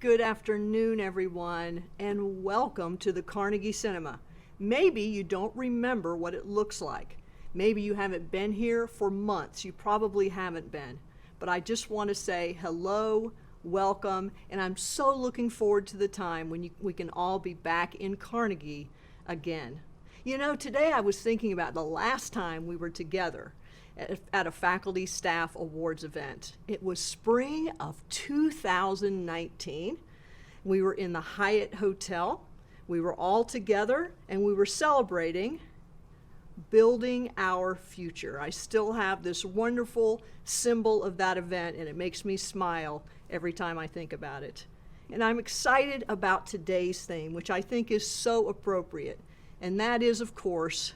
Good afternoon, everyone, and welcome to the Carnegie Cinema. Maybe you don't remember what it looks like. Maybe you haven't been here for months. You probably haven't been. But I just want to say hello, welcome, and I'm so looking forward to the time when we can all be back in Carnegie again. You know, today I was thinking about the last time we were together at a faculty staff awards event. It was spring of 2019. We were in the Hyatt Hotel. We were all together and we were celebrating building our future. I still have this wonderful symbol of that event and it makes me smile every time I think about it. And I'm excited about today's theme, which I think is so appropriate. And that is, of course,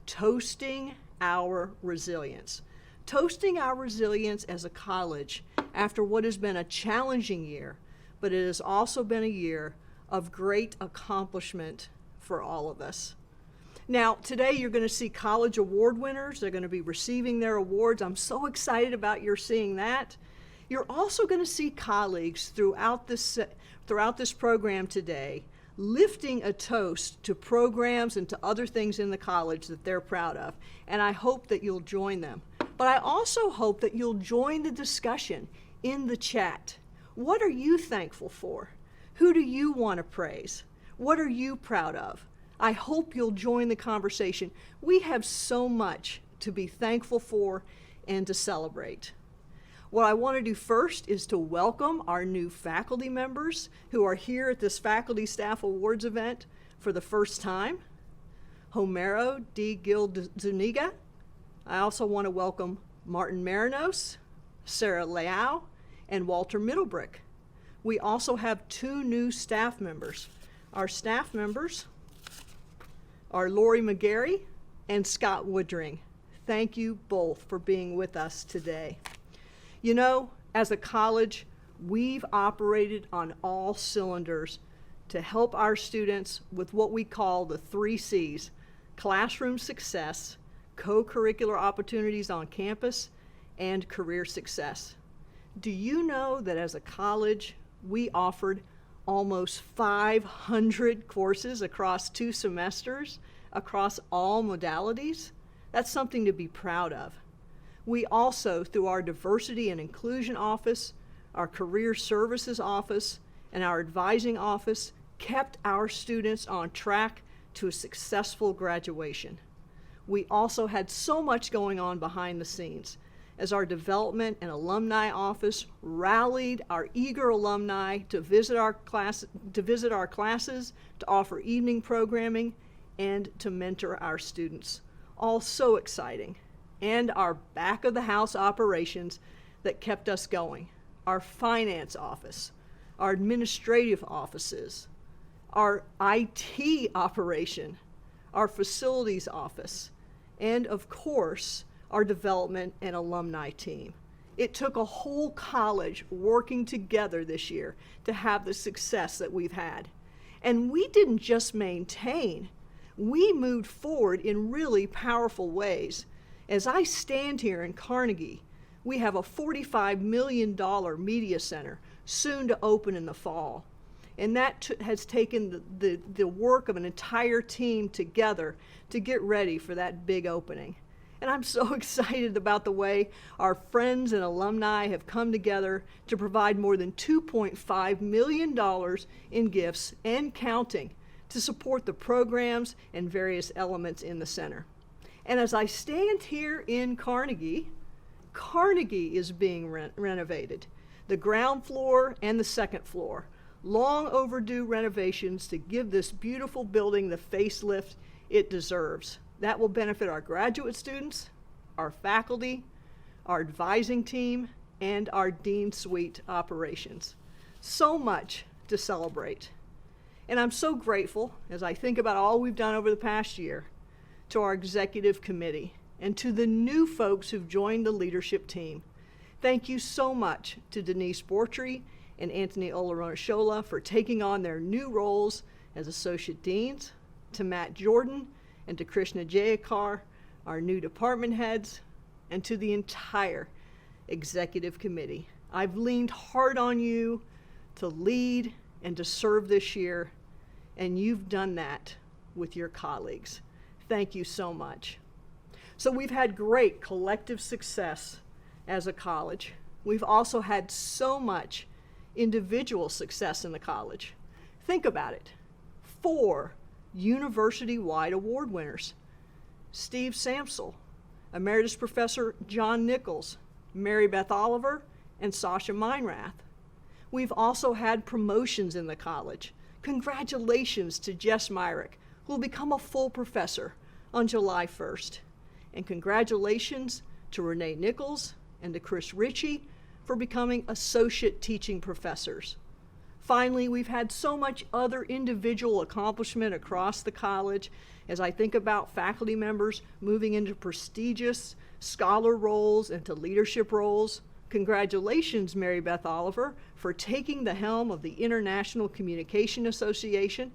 toasting our resilience. Toasting our resilience as a college after what has been a challenging year, but it has also been a year of great accomplishment for all of us. Now, today you're going to see college award winners. They're going to be receiving their awards. I'm so excited about your seeing that. You're also going to see colleagues throughout this program today lifting a toast to programs and to other things in the college that they're proud of. And I hope that you'll join them. But I also hope that you'll join the discussion in the chat. What are you thankful for? Who do you want to praise? What are you proud of? I hope you'll join the conversation. We have so much to be thankful for and to celebrate. What I want to do first is to welcome our new faculty members who are here at this Faculty Staff Awards event for the first time. Homero D. Gil Zuniga. I also want to welcome Martin Marinos, Sarah Leao, and Walter Middlebrick. We also have two new staff members. Our staff members are Lori McGarry and Scott Woodring. Thank you both for being with us today. You know, as a college, we've operated on all cylinders to help our students with what we call the 3 C's: classroom success, co-curricular opportunities on campus, and career success. Do you know that as a college, we offered almost 500 courses across 2 semesters, across all modalities? That's something to be proud of. We also, through our Diversity and Inclusion Office, our Career Services Office, and our Advising Office, kept our students on track to a successful graduation. We also had so much going on behind the scenes as our Development and Alumni Office rallied our eager alumni to visit our classes, to offer evening programming, and to mentor our students. All so exciting. And our back-of-the-house operations that kept us going. Our finance office, our administrative offices, our IT operation, our facilities office, and of course, our development and alumni team. It took a whole college working together this year to have the success that we've had. And we didn't just maintain, we moved forward in really powerful ways. As I stand here in Carnegie, we have a $45 million media center soon to open in the fall. And that has taken the work of an entire team together to get ready for that big opening. And I'm so excited about the way our friends and alumni have come together to provide more than $2.5 million in gifts and counting to support the programs and various elements in the center. And as I stand here in Carnegie, Carnegie is being renovated. The ground floor and the second floor. Long overdue renovations to give this beautiful building the facelift it deserves. That will benefit our graduate students, our faculty, our advising team, and our Dean Suite operations. So much to celebrate. And I'm so grateful, as I think about all we've done over the past year, to our executive committee and to the new folks who've joined the leadership team. Thank you so much to Denise Bortry and Anthony Olaronashola for taking on their new roles as associate deans, to Matt Jordan and to Krishna Jayakar, our new department heads, and to the entire executive committee. I've leaned hard on you to lead and to serve this year, and you've done that with your colleagues. Thank you so much. So we've had great collective success as a college. We've also had so much individual success in the college. Think about it. 4 university-wide award winners. Steve Samsel, Emeritus Professor John Nichols, Mary Beth Oliver, and Sasha Meinrath. We've also had promotions in the college. Congratulations to Jess Myrick, who will become a full professor on July 1st. And congratulations to Renee Nichols and to Chris Ritchie for becoming associate teaching professors. Finally, we've had so much other individual accomplishment across the college as I think about faculty members moving into prestigious scholar roles and to leadership roles. Congratulations, Mary Beth Oliver, for taking the helm of the International Communication Association.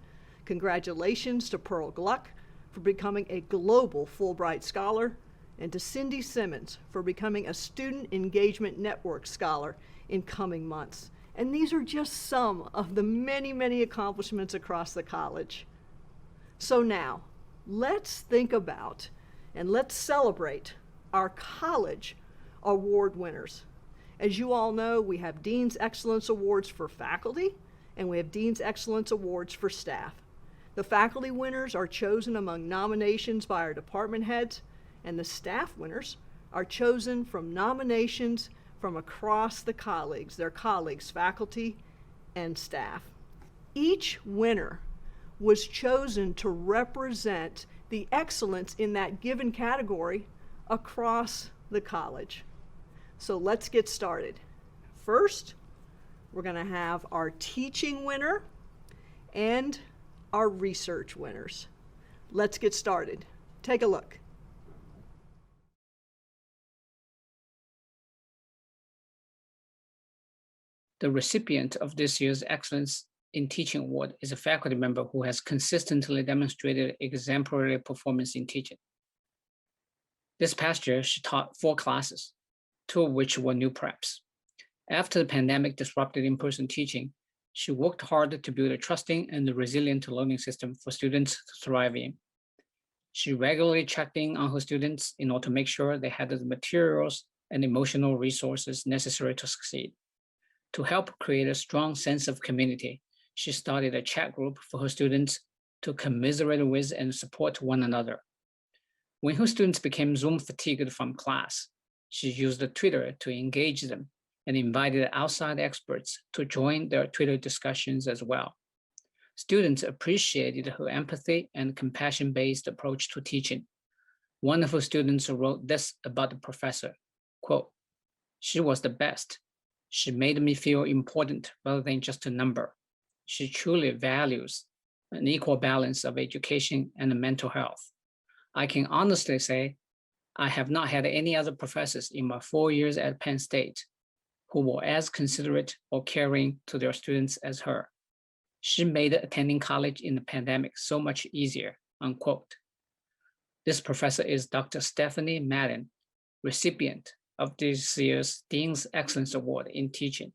Congratulations to Pearl Gluck for becoming a global Fulbright Scholar, and to Cindy Simmons for becoming a Student Engagement Network Scholar in coming months. And these are just some of the many, many accomplishments across the college. So now, let's think about and let's celebrate our college award winners. As you all know, we have Dean's Excellence Awards for faculty, and we have Dean's Excellence Awards for staff. The faculty winners are chosen among nominations by our department heads, and the staff winners are chosen from nominations from across the colleagues, their colleagues, faculty and staff. Each winner was chosen to represent the excellence in that given category across the college. So let's get started. First, we're going to have our teaching winner and our research winners. Let's get started. Take a look. The recipient of this year's Excellence in Teaching Award is a faculty member who has consistently demonstrated exemplary performance in teaching. This past year, she taught 4 classes, 2 of which were new preps. After the pandemic disrupted in-person teaching, she worked hard to build a trusting and resilient learning system for students to thrive in. She regularly checked in on her students in order to make sure they had the materials and emotional resources necessary to succeed. To help create a strong sense of community, she started a chat group for her students to commiserate with and support one another. When her students became Zoom fatigued from class, she used Twitter to engage them and invited outside experts to join their Twitter discussions as well. Students appreciated her empathy and compassion-based approach to teaching. One of her students wrote this about the professor, quote, "She was the best. She made me feel important rather than just a number. She truly values an equal balance of education and mental health. I can honestly say I have not had any other professors in my 4 years at Penn State who were as considerate or caring to their students as her. She made attending college in the pandemic so much easier," unquote. This professor is Dr. Stephanie Madden, recipient of this year's Dean's Excellence Award in Teaching.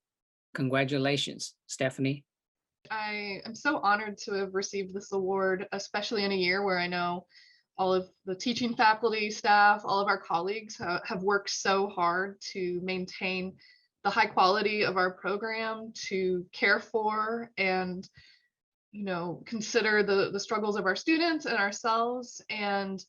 Congratulations, Stephanie. I am so honored to have received this award, especially in a year where I know all of the teaching faculty, staff, all of our colleagues have worked so hard to maintain the high quality of our program, to care for and consider the struggles of our students and ourselves. And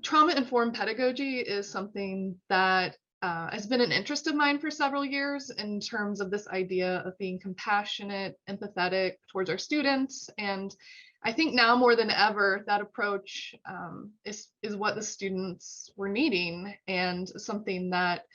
trauma-informed pedagogy is something that has been an interest of mine for several years in terms of this idea of being compassionate, empathetic towards our students. And I think now more than ever, that approach is what the students were needing, and something that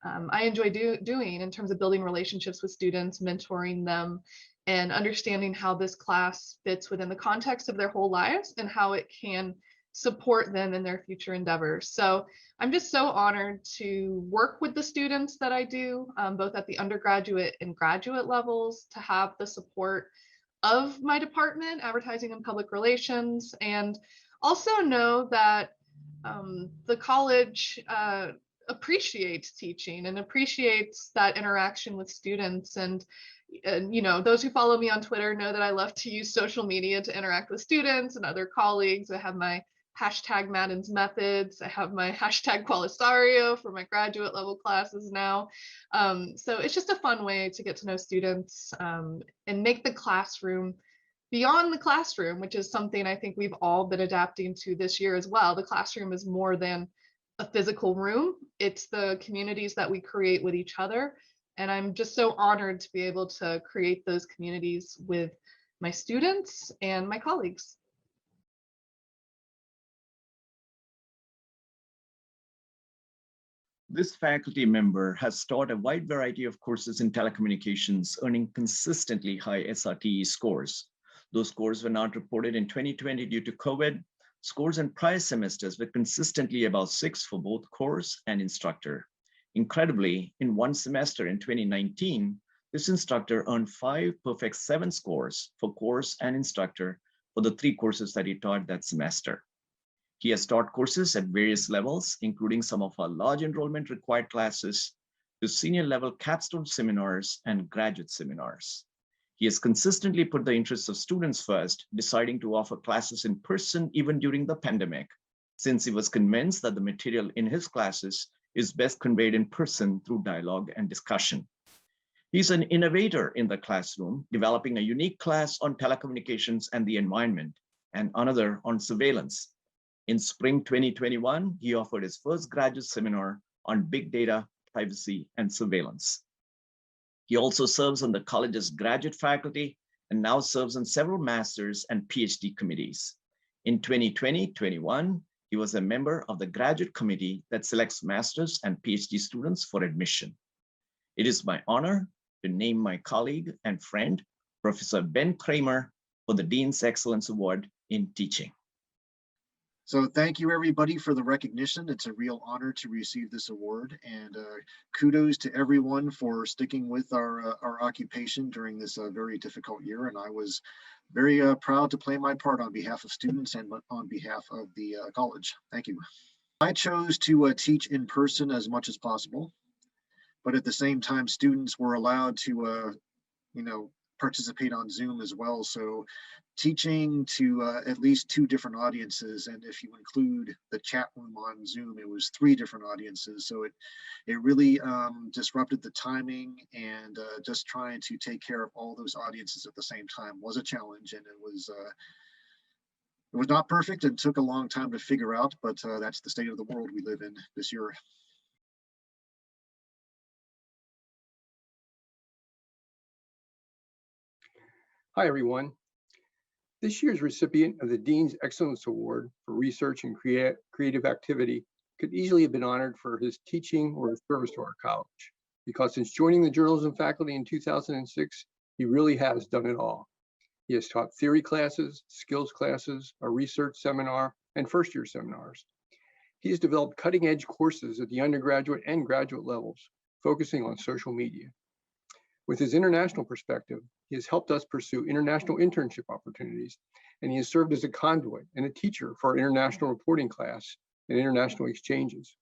I enjoy doing in terms of building relationships with students, mentoring them, and understanding how this class fits within the context of their whole lives and how it can support them in their future endeavors. So I'm just so honored to work with the students that I do, both at the undergraduate and graduate levels, to have the support of my department, advertising and public relations, and also know that the college appreciates teaching and appreciates that interaction with students. And you know, those who follow me on Twitter know that I love to use social media to interact with students and other colleagues. I have my hashtag Madden's Methods. I have my hashtag Bellisario for my graduate level classes now. So it's just a fun way to get to know students and make the classroom beyond the classroom, which is something I think we've all been adapting to this year as well. The classroom is more than a physical room. It's the communities that we create with each other. And I'm just so honored to be able to create those communities with my students and my colleagues. This faculty member has taught a wide variety of courses in telecommunications, earning consistently high SRTE scores. Those scores were not reported in 2020 due to COVID. Scores in prior semesters were consistently above 6 for both course and instructor. Incredibly, in one semester in 2019, this instructor earned 5 perfect 7 scores for course and instructor for the 3 courses that he taught that semester. He has taught courses at various levels, including some of our large enrollment required classes, to senior level capstone seminars and graduate seminars. He has consistently put the interests of students first, deciding to offer classes in person even during the pandemic, since he was convinced that the material in his classes is best conveyed in person through dialogue and discussion. He's an innovator in the classroom, developing a unique class on telecommunications and the environment, and another on surveillance. In spring 2021, he offered his first graduate seminar on big data, privacy, and surveillance. He also serves on the college's graduate faculty and now serves on several master's and PhD committees. In 2020-21, he was a member of the graduate committee that selects master's and PhD students for admission. It is my honor to name my colleague and friend, Professor Ben Kramer, for the Dean's Excellence Award in Teaching. So thank you everybody for the recognition. It's a real honor to receive this award, and kudos to everyone for sticking with our occupation during this very difficult year. And I was very proud to play my part on behalf of students and on behalf of the college. Thank you. I chose to teach in person as much as possible, but at the same time, students were allowed to, participate on Zoom as well. So teaching to at least 2 different audiences, and if you include the chat room on Zoom, it was 3 different audiences. So it really disrupted the timing, and just trying to take care of all those audiences at the same time was a challenge, and it was not perfect and took a long time to figure out, but that's the state of the world we live in this year. Hi, everyone. This year's recipient of the Dean's Excellence Award for Research and Creative Activity could easily have been honored for his teaching or his service to our college, because since joining the journalism faculty in 2006, he really has done it all. He has taught theory classes, skills classes, a research seminar, and first-year seminars. He has developed cutting-edge courses at the undergraduate and graduate levels, focusing on social media. With his international perspective, he has helped us pursue international internship opportunities, and he has served as a conduit and a teacher for our international reporting class and international exchanges.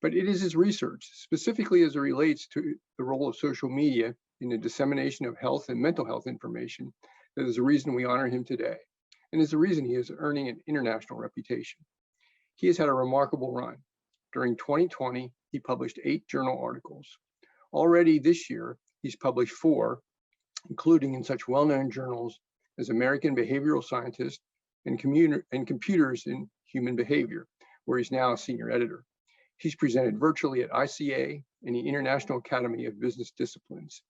But it is his research, specifically as it relates to the role of social media in the dissemination of health and mental health information, that is the reason we honor him today, and is the reason he is earning an international reputation. He has had a remarkable run. During 2020, he published 8 journal articles. Already this year, he's published 4, including in such well-known journals as American Behavioral Scientist and Computers in Human Behavior, where he's now a senior editor. He's presented virtually at ICA and the International Academy of Business Disciplines.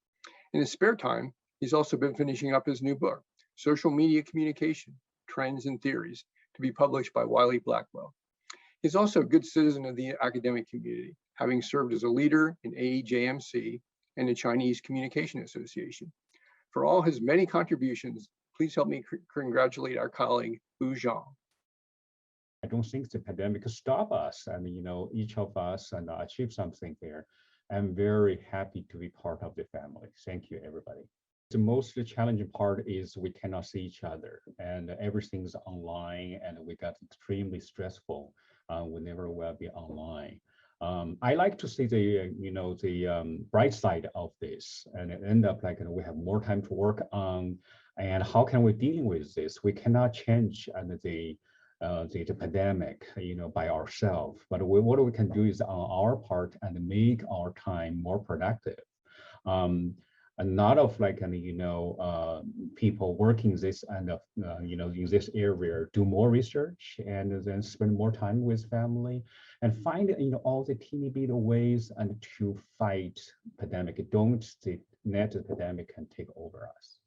In his spare time, he's also been finishing up his new book, Social Media Communication, Trends and Theories, to be published by Wiley Blackwell. He's also a good citizen of the academic community, having served as a leader in AEJMC and the Chinese Communication Association. For all his many contributions, please help me congratulate our colleague, Wu Zhang. I don't think the pandemic stop us, and each of us and achieve something there. I'm very happy to be part of the family. Thank you, everybody. The most challenging part is we cannot see each other, and everything's online, and we got extremely stressful whenever we'll be online. I like to see the, the bright side of this, and it end up like we have more time to work on, and how can we deal with this? We cannot change the pandemic, by ourselves, but what we can do is on our part and make our time more productive. A lot of people working this and in this area do more research and then spend more time with family and find all the teeny bit ways and to fight pandemic. Don't let the pandemic can take over us.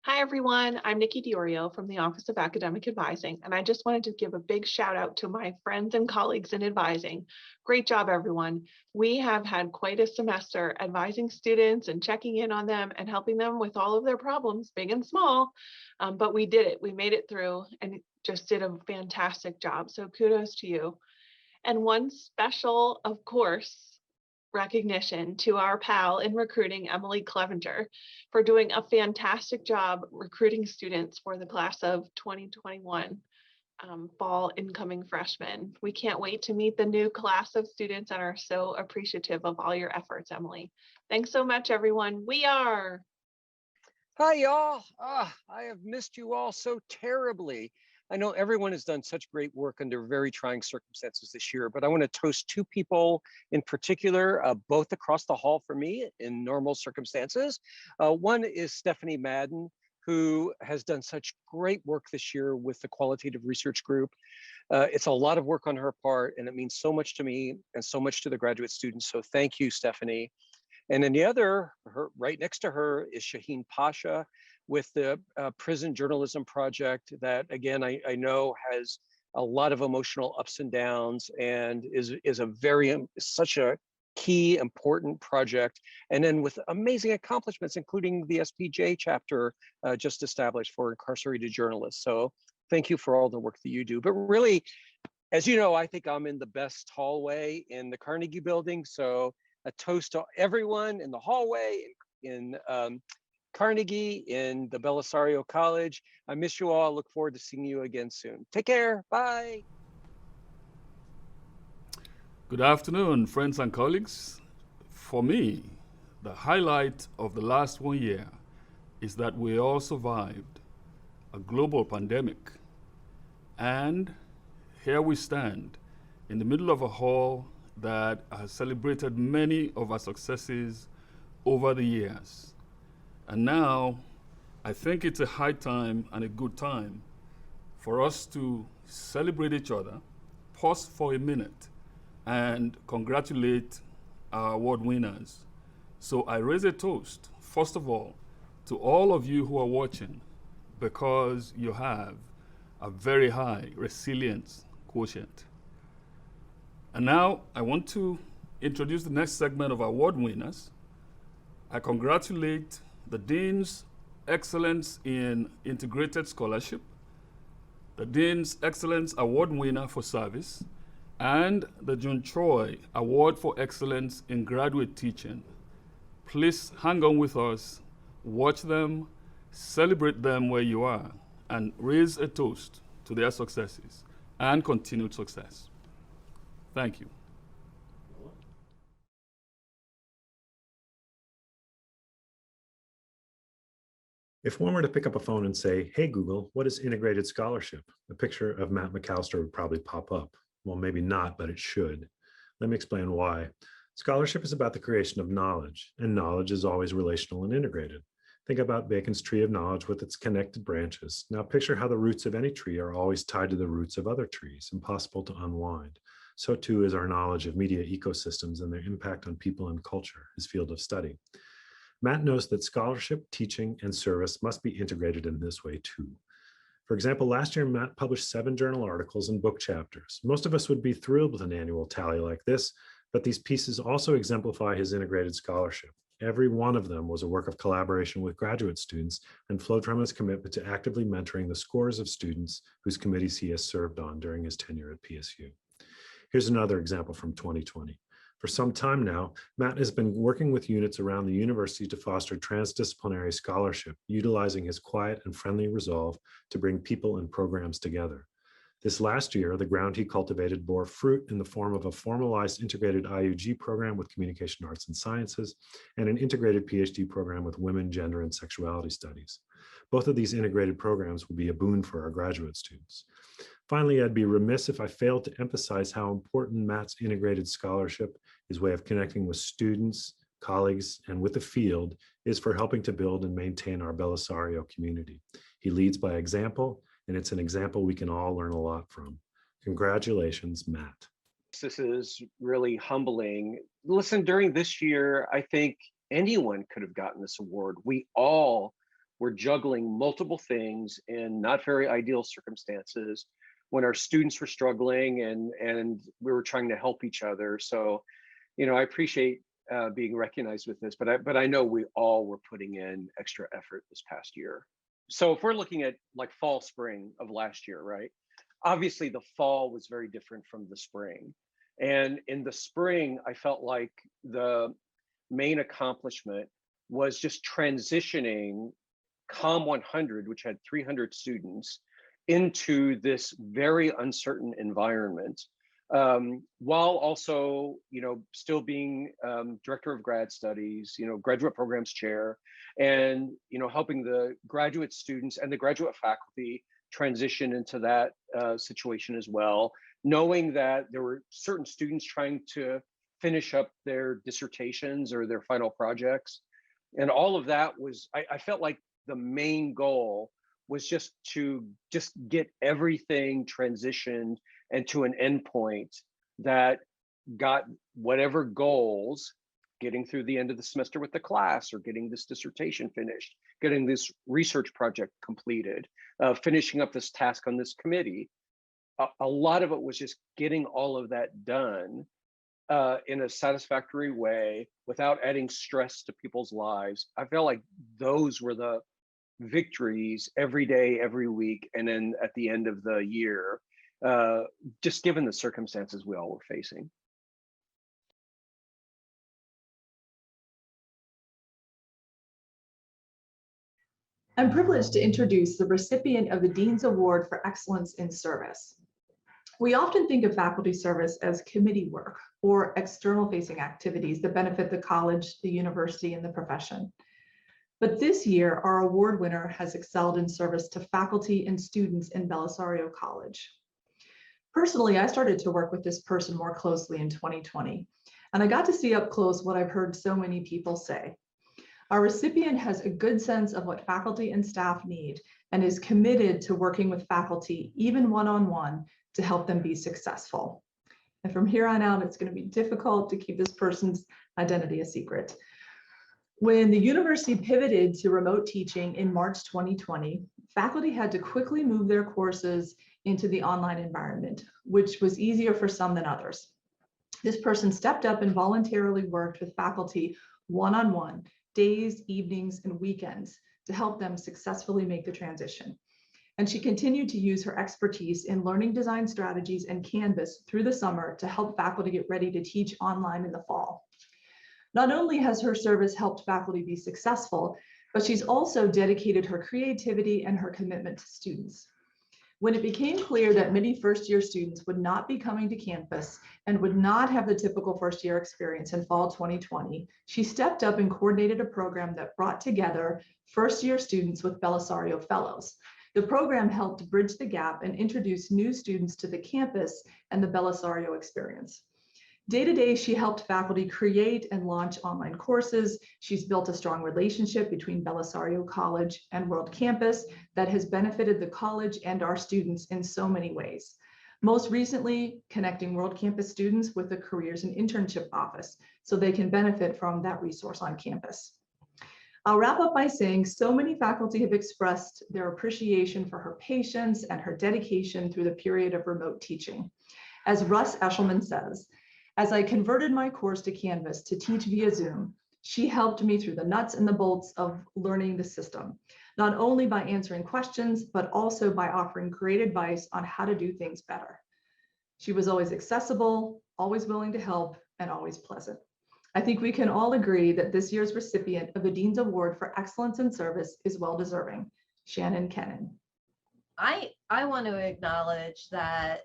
Hi, everyone. I'm Nikki Diorio from the Office of Academic Advising, and I just wanted to give a big shout out to my friends and colleagues in advising. Great job, everyone. We have had quite a semester advising students and checking in on them and helping them with all of their problems, big and small, but we did it. We made it through and just did a fantastic job. So kudos to you. And one special, of course, recognition to our pal in recruiting, Emily Clevenger, for doing a fantastic job recruiting students for the class of 2021 fall incoming freshmen. We can't wait to meet the new class of students and are so appreciative of all your efforts, Emily. Thanks so much, everyone. We are. Hi, y'all. I have missed you all so terribly. I know everyone has done such great work under very trying circumstances this year, but I want to toast two people in particular, both across the hall from me in normal circumstances. One is Stephanie Madden, who has done such great work this year with the Qualitative Research Group. It's a lot of work on her part, and it means so much to me and so much to the graduate students. So thank you, Stephanie. And then the other, right next to her, is Shaheen Pasha with the Prison Journalism Project that, again, I know has a lot of emotional ups and downs and is such a key, important project. And then with amazing accomplishments, including the SPJ chapter just established for incarcerated journalists. So thank you for all the work that you do. But really, as you know, I think I'm in the best hallway in the Carnegie Building. So a toast to everyone in the hallway, in Carnegie, in the Bellisario College. I miss you all. I look forward to seeing you again soon. Take care. Bye. Good afternoon, friends and colleagues. For me, the highlight of the last 1 year is that we all survived a global pandemic. And here we stand in the middle of a hall that has celebrated many of our successes over the years. And now, I think it's a high time and a good time for us to celebrate each other, pause for a minute, and congratulate our award winners. So I raise a toast, first of all, to all of you who are watching, because you have a very high resilience quotient. And now I want to introduce the next segment of award winners. I congratulate the Dean's Excellence in Integrated Scholarship, the Dean's Excellence Award winner for service, and the John Troy Award for Excellence in Graduate Teaching. Please hang on with us, watch them, celebrate them where you are, and raise a toast to their successes and continued success. Thank you. If one were to pick up a phone and say, "Hey Google, what is integrated scholarship?" a picture of Matt McAllister would probably pop up. Well, maybe not, but it should. Let me explain why. Scholarship is about the creation of knowledge, and knowledge is always relational and integrated. Think about Bacon's tree of knowledge with its connected branches. Now picture how the roots of any tree are always tied to the roots of other trees, impossible to unwind. So too is our knowledge of media ecosystems and their impact on people and culture, his field of study. Matt knows that scholarship, teaching, and service must be integrated in this way too. For example, last year, Matt published 7 journal articles and book chapters. Most of us would be thrilled with an annual tally like this, but these pieces also exemplify his integrated scholarship. Every one of them was a work of collaboration with graduate students and flowed from his commitment to actively mentoring the scores of students whose committees he has served on during his tenure at PSU. Here's another example from 2020. For some time now, Matt has been working with units around the university to foster transdisciplinary scholarship, utilizing his quiet and friendly resolve to bring people and programs together. This last year, the ground he cultivated bore fruit in the form of a formalized integrated IUG program with communication arts and sciences and an integrated PhD program with women, gender, and sexuality studies. Both of these integrated programs will be a boon for our graduate students. Finally, I'd be remiss if I failed to emphasize how important Matt's integrated scholarship, his way of connecting with students, colleagues, and with the field, is for helping to build and maintain our Bellisario community. He leads by example, and it's an example we can all learn a lot from. Congratulations, Matt. This is really humbling. Listen, during this year, I think anyone could have gotten this award. We all were juggling multiple things in not very ideal circumstances when our students were struggling and we were trying to help each other. So, you know, I appreciate being recognized with this, but I know we all were putting in extra effort this past year. So if we're looking at like fall, spring of last year, right? Obviously the fall was very different from the spring. And in the spring, I felt like the main accomplishment was just transitioning COM 100, which had 300 students, into this very uncertain environment, while also, you know, still being director of grad studies, you know, graduate programs chair, and, you know, helping the graduate students and the graduate faculty transition into that situation as well, knowing that there were certain students trying to finish up their dissertations or their final projects. And all of that was, I felt like the main goal was just to get everything transitioned and to an endpoint that got whatever goals, getting through the end of the semester with the class, or getting this dissertation finished, getting this research project completed, finishing up this task on this committee. A lot of it was just getting all of that done in a satisfactory way without adding stress to people's lives. I felt like those were the victories every day, every week, and then at the end of the year, just given the circumstances we all were facing. I'm privileged to introduce the recipient of the Dean's Award for Excellence in Service. We often think of faculty service as committee work or external facing activities that benefit the college, the university, and the profession. But this year, our award winner has excelled in service to faculty and students in Bellisario College. Personally, I started to work with this person more closely in 2020, and I got to see up close what I've heard so many people say. Our recipient has a good sense of what faculty and staff need and is committed to working with faculty, even one-on-one, to help them be successful. And from here on out, it's going to be difficult to keep this person's identity a secret. When the university pivoted to remote teaching in March 2020, faculty had to quickly move their courses into the online environment, which was easier for some than others. This person stepped up and voluntarily worked with faculty one-on-one, days, evenings, and weekends to help them successfully make the transition. And she continued to use her expertise in learning design strategies and Canvas through the summer to help faculty get ready to teach online in the fall. Not only has her service helped faculty be successful, but she's also dedicated her creativity and her commitment to students. When it became clear that many first-year students would not be coming to campus and would not have the typical first-year experience in fall 2020, she stepped up and coordinated a program that brought together first-year students with Bellisario Fellows. The program helped bridge the gap and introduce new students to the campus and the Bellisario experience. Day to day, she helped faculty create and launch online courses. She's built a strong relationship between Bellisario College and World Campus that has benefited the college and our students in so many ways. Most recently, connecting World Campus students with the Careers and Internship Office so they can benefit from that resource on campus. I'll wrap up by saying so many faculty have expressed their appreciation for her patience and her dedication through the period of remote teaching. As Russ Eshelman says, "As I converted my course to Canvas to teach via Zoom, she helped me through the nuts and the bolts of learning the system, not only by answering questions, but also by offering great advice on how to do things better. She was always accessible, always willing to help, and always pleasant." I think we can all agree that this year's recipient of the Dean's Award for Excellence in Service is well deserving. Shannon Kennan. I I want to acknowledge that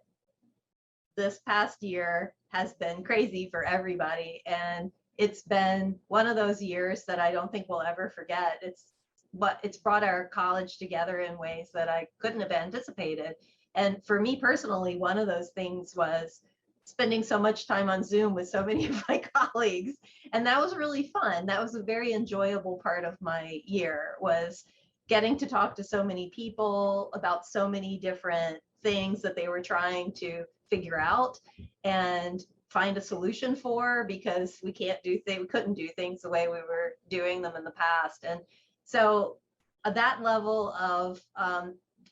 this past year has been crazy for everybody. And it's been one of those years that I don't think we'll ever forget. It's brought our college together in ways that I couldn't have anticipated. And for me personally, one of those things was spending so much time on Zoom with so many of my colleagues. And that was really fun. That was a very enjoyable part of my year, was getting to talk to so many people about so many different things that they were trying to figure out and find a solution for, because we couldn't do things the way we were doing them in the past. And so that level of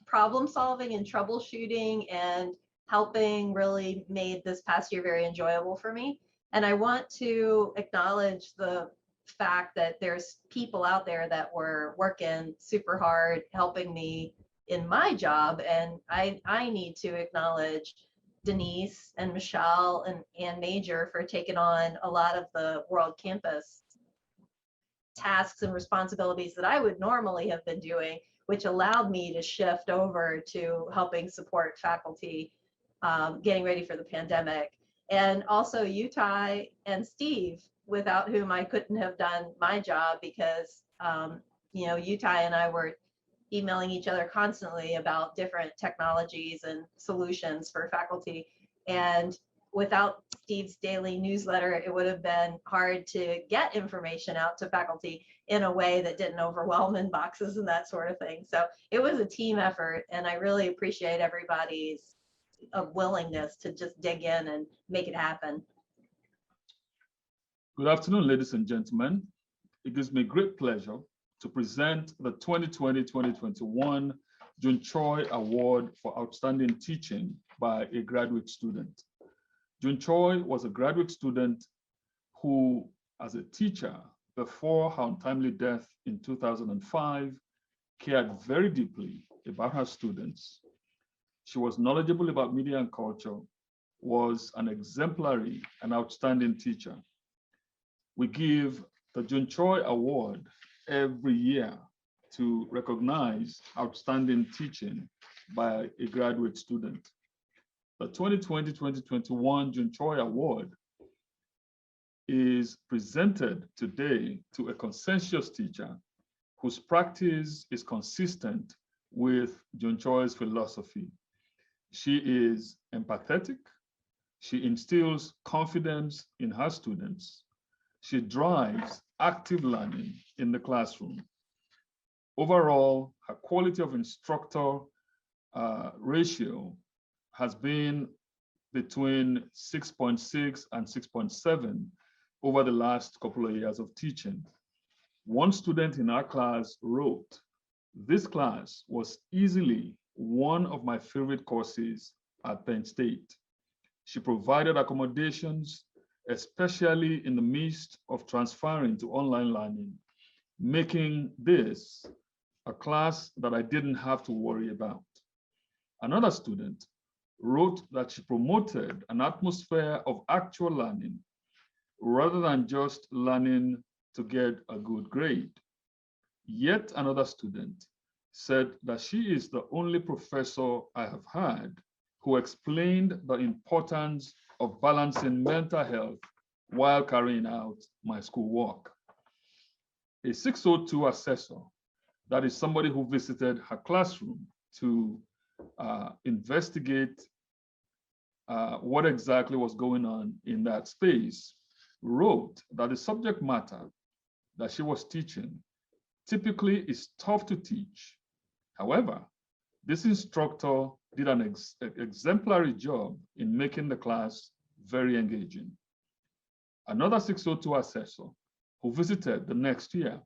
problem solving and troubleshooting and helping really made this past year very enjoyable for me. And I want to acknowledge the fact that there's people out there that were working super hard helping me in my job. And I need to acknowledge Denise and Michelle and Major for taking on a lot of the World Campus tasks and responsibilities that I would normally have been doing, which allowed me to shift over to helping support faculty getting ready for the pandemic. And also Utah and Steve, without whom I couldn't have done my job, because Utah and I were emailing each other constantly about different technologies and solutions for faculty. And without Steve's daily newsletter, it would have been hard to get information out to faculty in a way that didn't overwhelm inboxes and that sort of thing. So it was a team effort, and I really appreciate everybody's willingness to just dig in and make it happen. Good afternoon, ladies and gentlemen. It gives me great pleasure to present the 2020-2021 Jun Choi Award for Outstanding Teaching by a graduate student. Jun Choi was a graduate student who, as a teacher, before her untimely death in 2005, cared very deeply about her students. She was knowledgeable about media and culture, was an exemplary and outstanding teacher. We give the Jun Choi Award every year to recognize outstanding teaching by a graduate student. The 2020-2021 Jun Choi Award is presented today to a conscientious teacher whose practice is consistent with Jun Choi's philosophy. She is empathetic. She instills confidence in her students. She drives active learning in the classroom. Overall, her quality of instructor ratio has been between 6.6 and 6.7 over the last couple of years of teaching. One student in our class wrote, "This class was easily one of my favorite courses at Penn State." She provided accommodations, especially in the midst of transferring to online learning, making this a class that I didn't have to worry about. Another student wrote that she promoted an atmosphere of actual learning rather than just learning to get a good grade. Yet another student said that she is the only professor I have had who explained the importance of balancing mental health while carrying out my schoolwork. A 602 assessor, that is somebody who visited her classroom to investigate what exactly was going on in that space, wrote that the subject matter that she was teaching typically is tough to teach. However, this instructor did an exemplary job in making the class very engaging. Another 602 assessor who visited the next year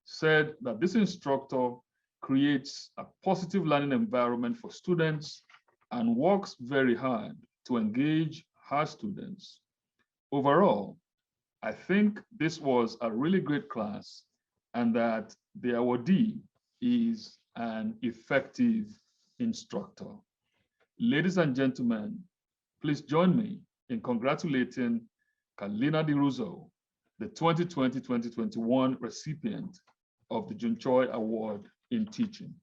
said that this instructor creates a positive learning environment for students and works very hard to engage her students. Overall, I think this was a really great class and that the awardee is an effective instructor. Ladies and gentlemen, please join me in congratulating Kalina Di Russo, the 2020-2021 recipient of the Jun Choi Award in Teaching.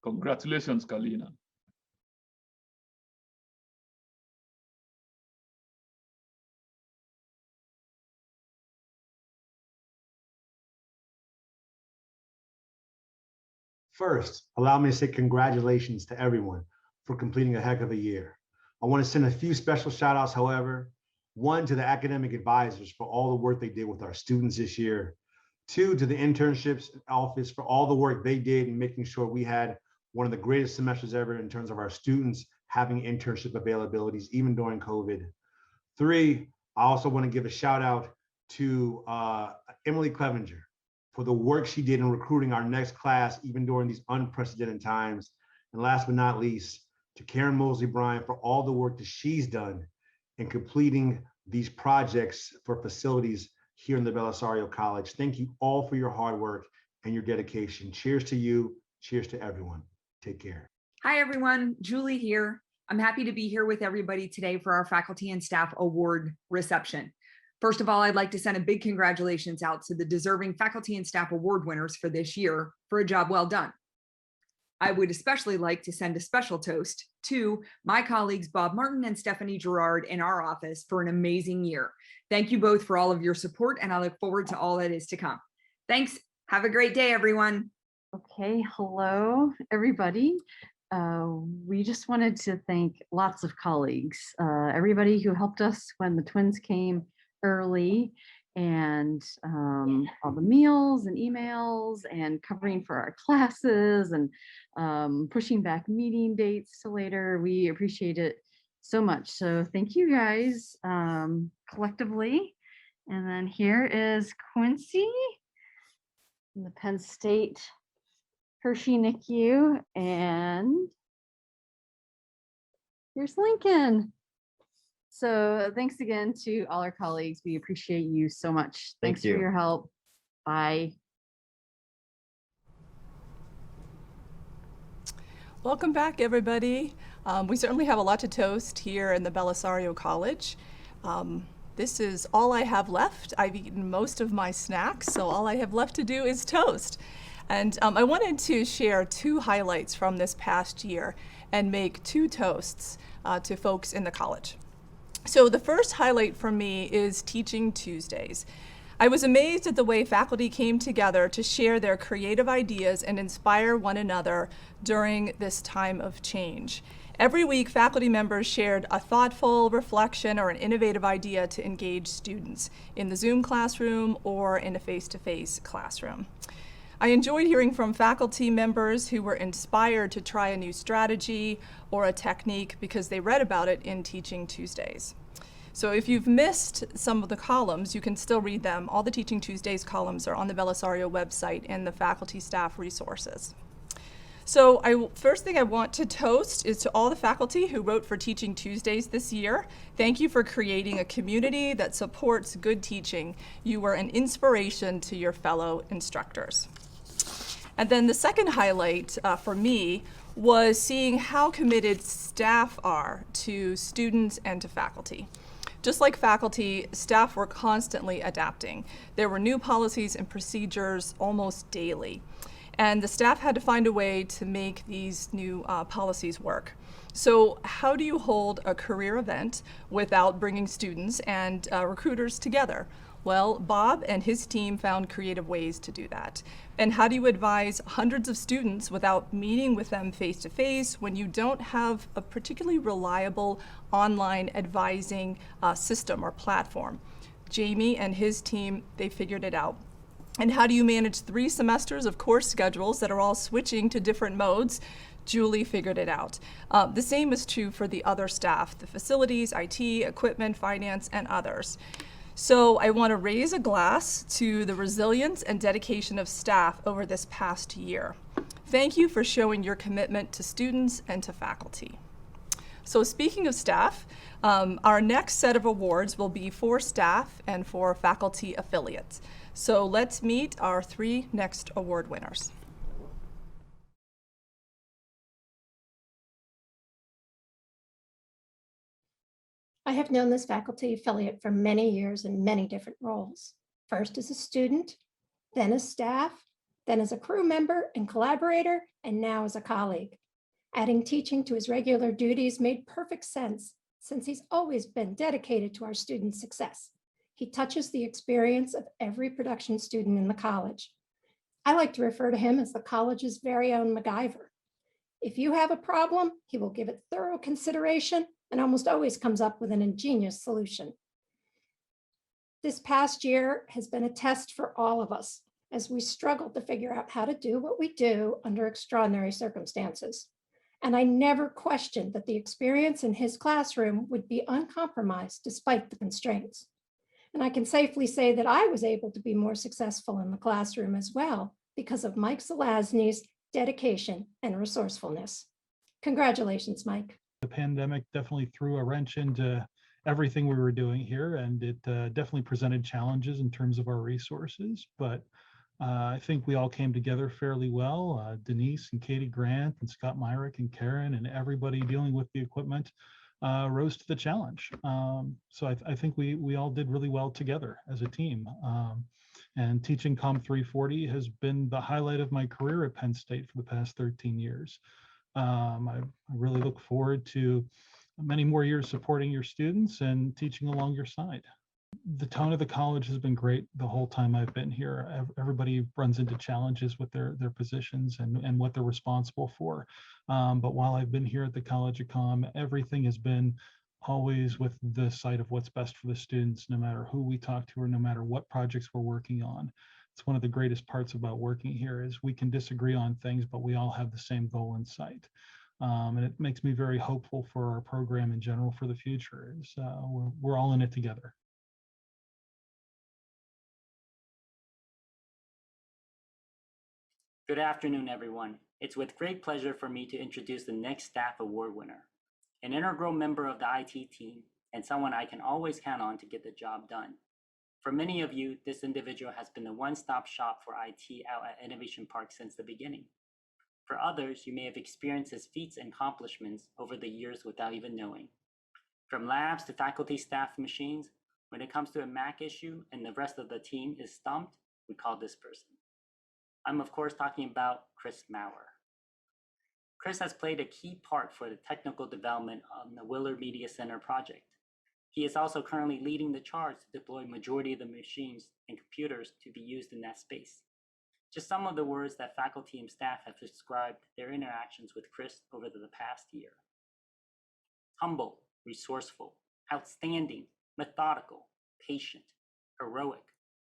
Congratulations, Kalina. First, allow me to say congratulations to everyone for completing a heck of a year. I want to send a few special shout outs, however. One, to the academic advisors for all the work they did with our students this year. Two, to the internships office for all the work they did in making sure we had one of the greatest semesters ever in terms of our students having internship availabilities, even during COVID. Three, I also want to give a shout out to Emily Clevenger for the work she did in recruiting our next class, even during these unprecedented times. And last but not least, to Karen Mosley-Bryan for all the work that she's done in completing these projects for facilities here in the Bellisario College. Thank you all for your hard work and your dedication. Cheers to you. Cheers to everyone. Take care. Hi, everyone. Julie here. I'm happy to be here with everybody today for our Faculty and Staff Award reception. First of all, I'd like to send a big congratulations out to the deserving Faculty and Staff Award winners for this year for a job well done. I would especially like to send a special toast to my colleagues, Bob Martin and Stephanie Gerard in our office for an amazing year. Thank you both for all of your support, and I look forward to all that is to come. Thanks. Have a great day, everyone. Okay, hello, everybody. We just wanted to thank lots of colleagues, everybody who helped us when the twins came early, and all the meals and emails and covering for our classes and pushing back meeting dates to later. We appreciate it so much. So thank you guys collectively. And then here is Quincy in the Penn State Hershey NICU, and here's Lincoln. So thanks again to all our colleagues. We appreciate you so much. Thanks for your help. Bye. Welcome back, everybody. We certainly have a lot to toast here in the Bellisario College. This is all I have left. I've eaten most of my snacks, so all I have left to do is toast. And I wanted to share two highlights from this past year and make two toasts to folks in the college. So the first highlight for me is Teaching Tuesdays. I was amazed at the way faculty came together to share their creative ideas and inspire one another during this time of change. Every week, faculty members shared a thoughtful reflection or an innovative idea to engage students in the Zoom classroom or in a face-to-face classroom. I enjoyed hearing from faculty members who were inspired to try a new strategy or a technique because they read about it in Teaching Tuesdays. So if you've missed some of the columns, you can still read them. All the Teaching Tuesdays columns are on the Bellisario website in the faculty staff resources. So first thing I want to toast is to all the faculty who wrote for Teaching Tuesdays this year. Thank you for creating a community that supports good teaching. You were an inspiration to your fellow instructors. And then the second highlight for me was seeing how committed staff are to students and to faculty. Just like faculty, staff were constantly adapting. There were new policies and procedures almost daily. And the staff had to find a way to make these new policies work. So how do you hold a career event without bringing students and recruiters together? Well, Bob and his team found creative ways to do that. And how do you advise hundreds of students without meeting with them face-to-face when you don't have a particularly reliable online advising system or platform? Jamie and his team, they figured it out. And how do you manage 3 semesters of course schedules that are all switching to different modes? Julie figured it out. The same is true for the other staff, the facilities, IT, equipment, finance, and others. So I want to raise a glass to the resilience and dedication of staff over this past year. Thank you for showing your commitment to students and to faculty. So speaking of staff, our next set of awards will be for staff and for faculty affiliates. So let's meet our 3 next award winners. I have known this faculty affiliate for many years in many different roles. First as a student, then as staff, then as a crew member and collaborator, and now as a colleague. Adding teaching to his regular duties made perfect sense since he's always been dedicated to our students' success. He touches the experience of every production student in the college. I like to refer to him as the college's very own MacGyver. If you have a problem, he will give it thorough consideration and almost always comes up with an ingenious solution. This past year has been a test for all of us as we struggled to figure out how to do what we do under extraordinary circumstances. And I never questioned that the experience in his classroom would be uncompromised despite the constraints. And I can safely say that I was able to be more successful in the classroom as well because of Mike Zelazny's dedication and resourcefulness. Congratulations, Mike. The pandemic definitely threw a wrench into everything we were doing here, and it definitely presented challenges in terms of our resources, but I think we all came together fairly well. Denise and Katie Grant and Scott Myrick and Karen and everybody dealing with the equipment rose to the challenge. So I think we all did really well together as a team. And teaching COM 340 has been the highlight of my career at Penn State for the past 13 years. I really look forward to many more years supporting your students and teaching along your side. The tone of the college has been great the whole time I've been here. Everybody runs into challenges with their positions and what they're responsible for. But while I've been here at the College of Com, everything has been always with the sight of what's best for the students, no matter who we talk to or no matter what projects we're working on. It's one of the greatest parts about working here is we can disagree on things, but we all have the same goal in sight. And it makes me very hopeful for our program in general for the future. We're all in it together. Good afternoon, everyone. It's with great pleasure for me to introduce the next staff award winner, an integral member of the IT team and someone I can always count on to get the job done. For many of you, this individual has been the one-stop shop for IT out at Innovation Park since the beginning. For others, you may have experienced his feats and accomplishments over the years without even knowing. From labs to faculty staff machines, when it comes to a Mac issue and the rest of the team is stumped, we call this person. I'm of course talking about Chris Maurer. Chris has played a key part for the technical development on the Willard Media Center project. He is also currently leading the charge to deploy majority of the machines and computers to be used in that space. Just some of the words that faculty and staff have described their interactions with Chris over the past year. Humble, resourceful, outstanding, methodical, patient, heroic,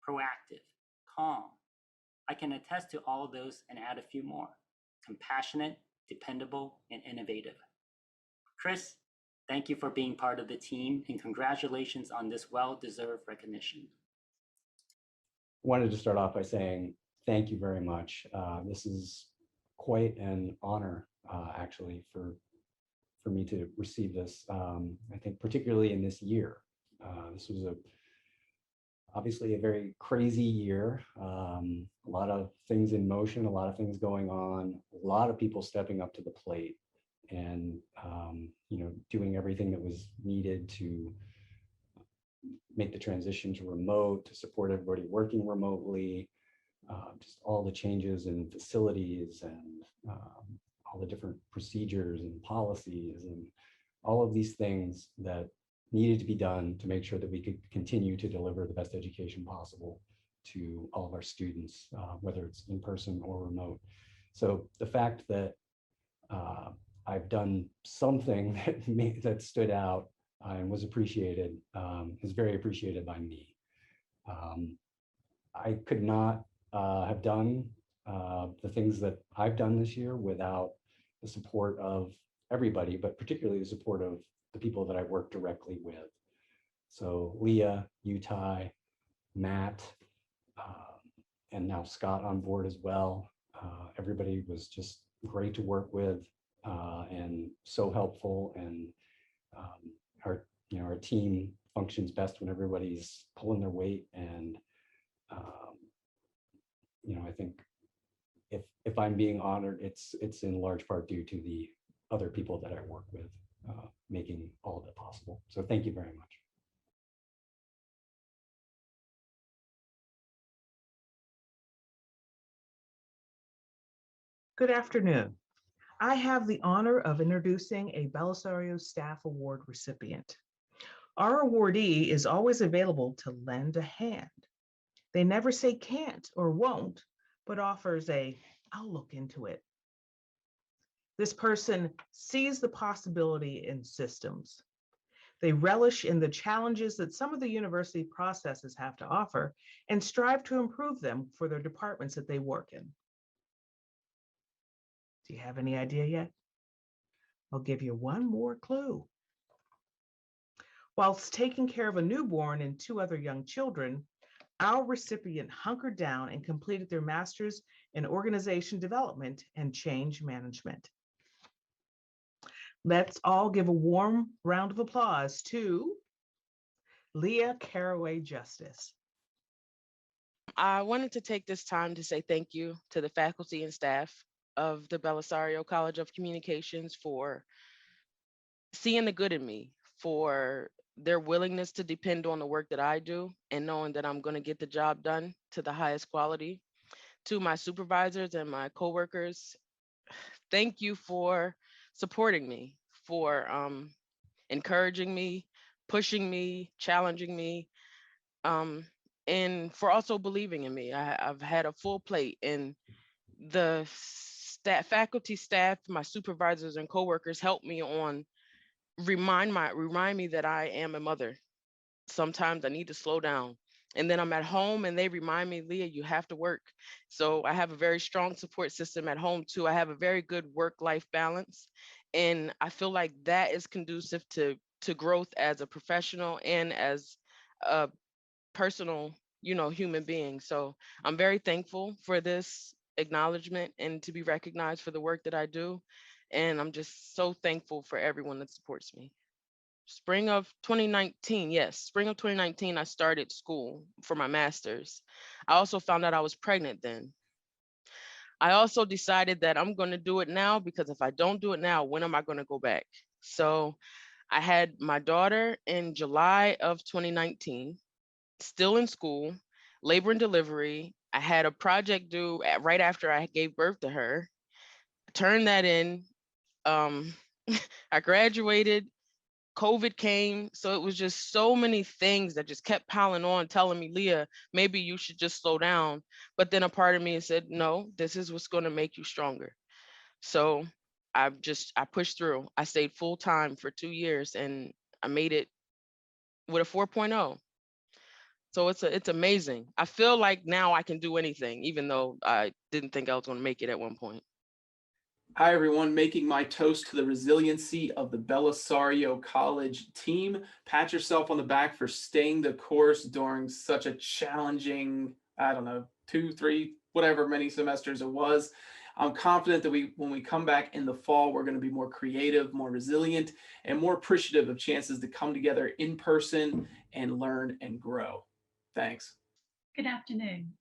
proactive, calm. I can attest to all of those and add a few more. Compassionate, dependable, and innovative. Chris, thank you for being part of the team and congratulations on this well-deserved recognition. Wanted to start off by saying thank you very much. This is quite an honor, actually, for me to receive this. I think particularly in this year. This was obviously a very crazy year. A lot of things in motion, a lot of things going on, a lot of people stepping up to the plate and doing everything that was needed to make the transition to remote, to support everybody working remotely, just all the changes in facilities and all the different procedures and policies and all of these things that needed to be done to make sure that we could continue to deliver the best education possible to all of our students, whether it's in person or remote. So the fact that I've done something that stood out and was appreciated is very appreciated by me. I could not have done the things that I've done this year without the support of everybody, but particularly the support of the people that I work directly with. So Leah, Utai, Matt, and now Scott on board as well. Everybody was just great to work with and so helpful. And our team functions best when everybody's pulling their weight. And I think if I'm being honored, it's in large part due to the other people that I work with, making all of it possible. So thank you very much. Good afternoon. I have the honor of introducing a Bellisario Staff Award recipient. Our awardee is always available to lend a hand. They never say can't or won't, but offers a, "I'll look into it." This person sees the possibility in systems. They relish in the challenges that some of the university processes have to offer and strive to improve them for their departments that they work in. Do you have any idea yet? I'll give you one more clue. Whilst taking care of a newborn and 2 other young children, our recipient hunkered down and completed their master's in organization development and change management. Let's all give a warm round of applause to Leah Caraway Justice. I wanted to take this time to say thank you to the faculty and staff of the Bellisario College of Communications for seeing the good in me, for their willingness to depend on the work that I do and knowing that I'm going to get the job done to the highest quality. To my supervisors and my coworkers, thank you for supporting me, for encouraging me, pushing me, challenging me, and for also believing in me. I've had a full plate, and the faculty, staff, my supervisors and coworkers help me on remind me that I am a mother. Sometimes I need to slow down. And then I'm at home and they remind me, "Leah, you have to work." So I have a very strong support system at home too. I have a very good work-life balance. And I feel like that is conducive to growth as a professional and as a personal, human being. So I'm very thankful for this acknowledgement and to be recognized for the work that I do. And I'm just so thankful for everyone that supports me. Spring of 2019, yes, spring of 2019, I started school for my master's. I also found out I was pregnant then. I also decided that I'm going to do it now, because if I don't do it now, when am I going to go back? So I had my daughter in July of 2019, still in school, labor and delivery. I had a project due right after I gave birth to her. Turned that in. I graduated. COVID came. So it was just so many things that just kept piling on, telling me, "Leah, maybe you should just slow down." But then a part of me said, "No, this is what's going to make you stronger." So I pushed through. I stayed full time for 2 years and I made it with a 4.0. So it's amazing. I feel like now I can do anything, even though I didn't think I was going to make it at one point. Hi, everyone. Making my toast to the resiliency of the Bellisario College team. Pat yourself on the back for staying the course during such a challenging, 2, 3, whatever many semesters it was. I'm confident that when we come back in the fall, we're going to be more creative, more resilient, and more appreciative of chances to come together in person and learn and grow. Thanks. Good afternoon.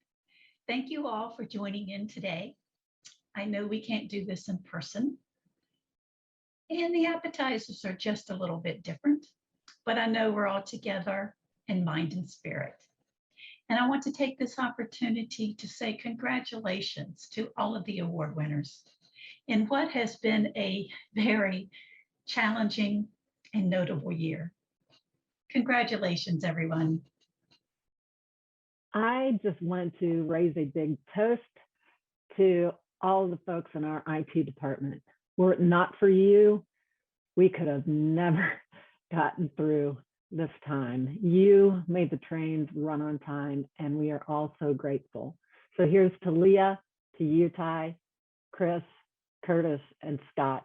Thank you all for joining in today. I know we can't do this in person, and the appetizers are just a little bit different, but I know we're all together in mind and spirit. And I want to take this opportunity to say congratulations to all of the award winners in what has been a very challenging and notable year. Congratulations, everyone. I just wanted to raise a big toast to all the folks in our IT department. Were it not for you, we could have never gotten through this time. You made the trains run on time, and we are all so grateful. So here's to Leah, to you, Ty, Chris, Curtis, and Scott.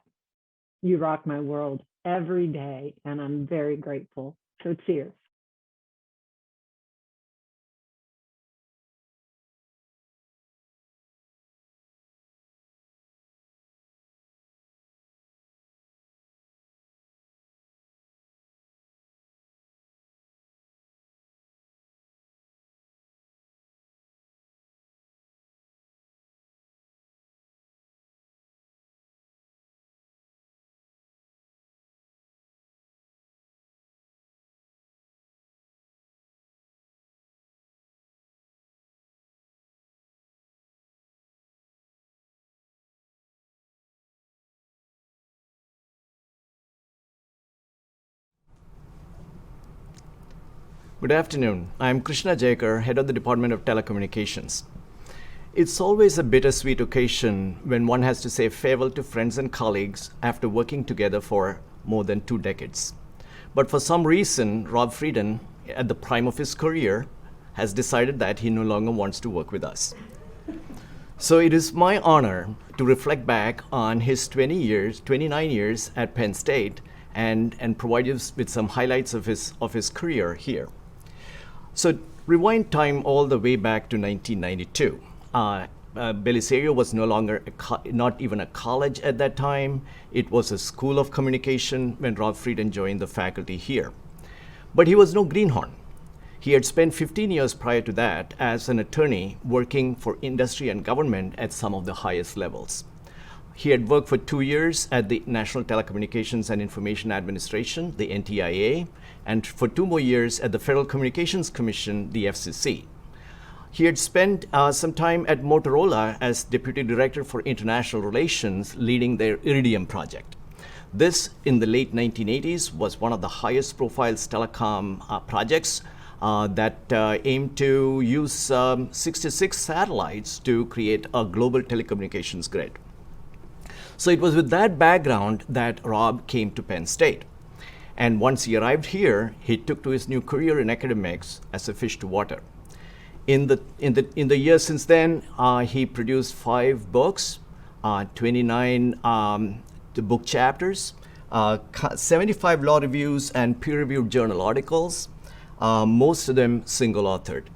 You rock my world every day, and I'm very grateful. So cheers. Good afternoon. I am Krishna Jayakar, Head of the Department of Telecommunications. It's always a bittersweet occasion when one has to say farewell to friends and colleagues after working together for more than 2 decades. But for some reason, Rob Frieden, at the prime of his career, has decided that he no longer wants to work with us. So it is my honor to reflect back on his 29 years at Penn State and provide you with some highlights of his career here. So rewind time all the way back to 1992. Bellisario was no longer not even a college at that time. It was a school of communication when Rob Frieden joined the faculty here. But he was no greenhorn. He had spent 15 years prior to that as an attorney working for industry and government at some of the highest levels. He had worked for 2 years at the National Telecommunications and Information Administration, the NTIA, and for 2 more years at the Federal Communications Commission, the FCC. He had spent some time at Motorola as Deputy Director for International Relations, leading their Iridium project. This, in the late 1980s, was one of the highest profile telecom projects that aimed to use 66 satellites to create a global telecommunications grid. So it was with that background that Rob came to Penn State. And once he arrived here, he took to his new career in academics as a fish to water. In the years since then, he produced 5 books, 29 book chapters, 75 law reviews and peer-reviewed journal articles, most of them single-authored.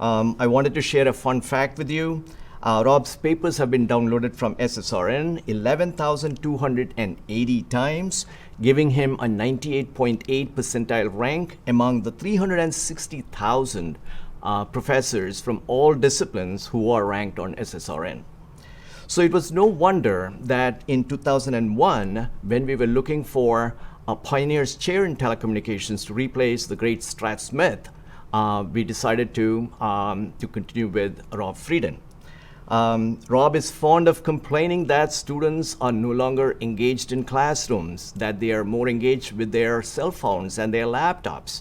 I wanted to share a fun fact with you. Rob's papers have been downloaded from SSRN 11,280 times, giving him a 98.8 percentile rank among the 360,000 professors from all disciplines who are ranked on SSRN. So it was no wonder that in 2001, when we were looking for a pioneer's chair in telecommunications to replace the great Strat Smith, we decided to continue with Rob Frieden. Rob is fond of complaining that students are no longer engaged in classrooms, that they are more engaged with their cell phones and their laptops.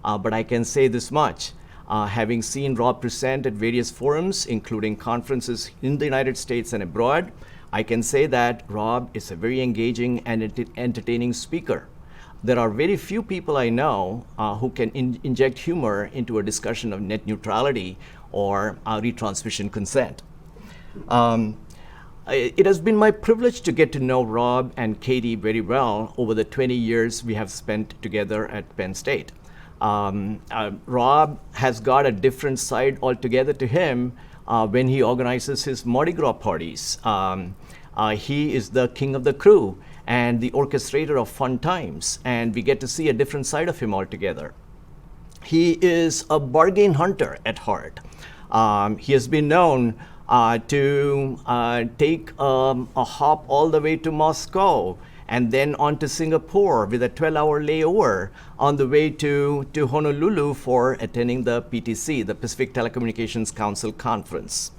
But I can say this much. Having seen Rob present at various forums, including conferences in the United States and abroad, I can say that Rob is a very engaging and entertaining speaker. There are very few people I know who can inject humor into a discussion of net neutrality or retransmission consent. It has been my privilege to get to know Rob and Katie very well over the 20 years we have spent together at Penn State. Rob has got a different side altogether to him when he organizes his Mardi Gras parties. He is the king of the crew and the orchestrator of fun times, and we get to see a different side of him altogether. He is a bargain hunter at heart. He has been known to take a hop all the way to Moscow and then on to Singapore with a 12-hour layover on the way to Honolulu for attending the PTC, the Pacific Telecommunications Council Conference.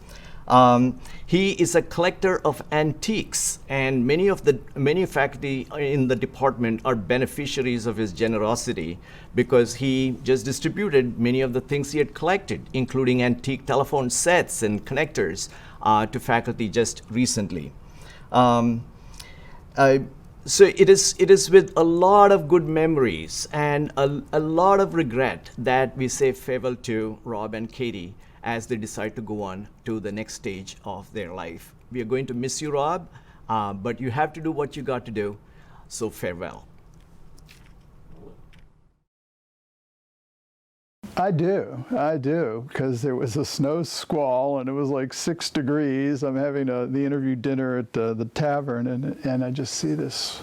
He is a collector of antiques, and many faculty in the department are beneficiaries of his generosity because he just distributed many of the things he had collected, including antique telephone sets and connectors to faculty just recently. So it is with a lot of good memories and a lot of regret that we say farewell to Rob and Katie as they decide to go on to the next stage of their life. We are going to miss you, Rob, but you have to do what you got to do, so farewell. I do, because there was a snow squall and it was like 6 degrees. I'm having the interview dinner at the tavern, and I just see this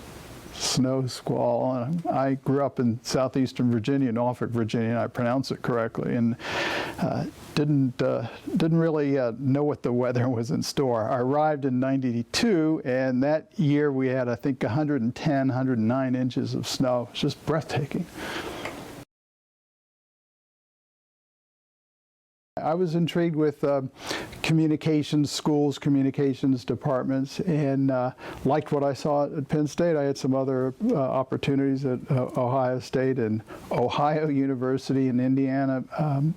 snow squall. And I grew up in southeastern Virginia, Norfolk, Virginia, and I pronounce it correctly, and didn't really know what the weather was in store. I arrived in '92, and that year we had, I think, 110, 109 inches of snow. It's just breathtaking. I was intrigued with communications schools, communications departments, and liked what I saw at Penn State. I had some other opportunities at Ohio State and Ohio University in Indiana,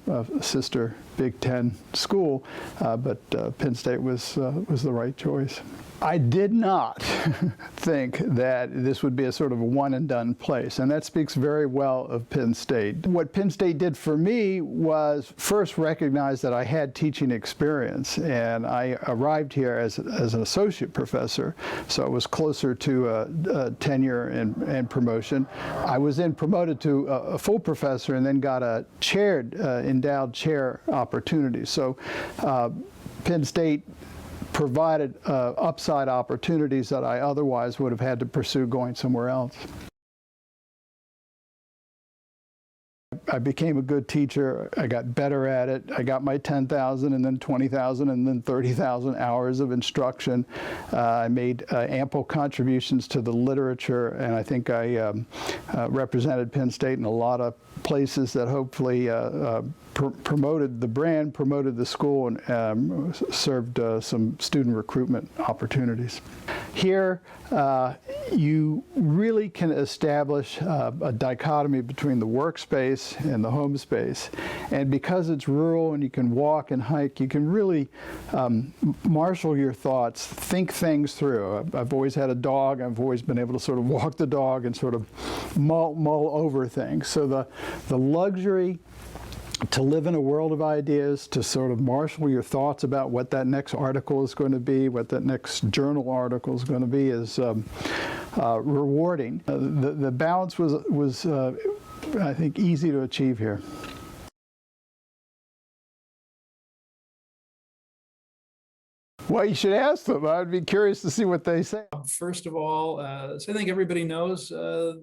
a sister Big Ten school, but Penn State was the right choice. I did not think that this would be a sort of a one and done place, and that speaks very well of Penn State. What Penn State did for me was first recognize that I had teaching experience, and I arrived here as an associate professor, so it was closer to tenure and promotion. I was then promoted to a full professor and then got a endowed chair opportunity. So Penn State provided upside opportunities that I otherwise would have had to pursue going somewhere else. I became a good teacher. I got better at it. I got my 10,000 and then 20,000 and then 30,000 hours of instruction. I made ample contributions to the literature, and I think I represented Penn State in a lot of places that hopefully promoted the brand, promoted the school, and served some student recruitment opportunities. Here, you really can establish a dichotomy between the workspace and the home space. And because it's rural and you can walk and hike, you can really marshal your thoughts, think things through. I've always had a dog. I've always been able to sort of walk the dog and sort of mull over things. So the luxury to live in a world of ideas, to sort of marshal your thoughts about what that next article is going to be, what that next journal article is going to be, is rewarding. The balance was I think, easy to achieve here. Well, you should ask them. I'd be curious to see what they say. First of all, as I think everybody knows,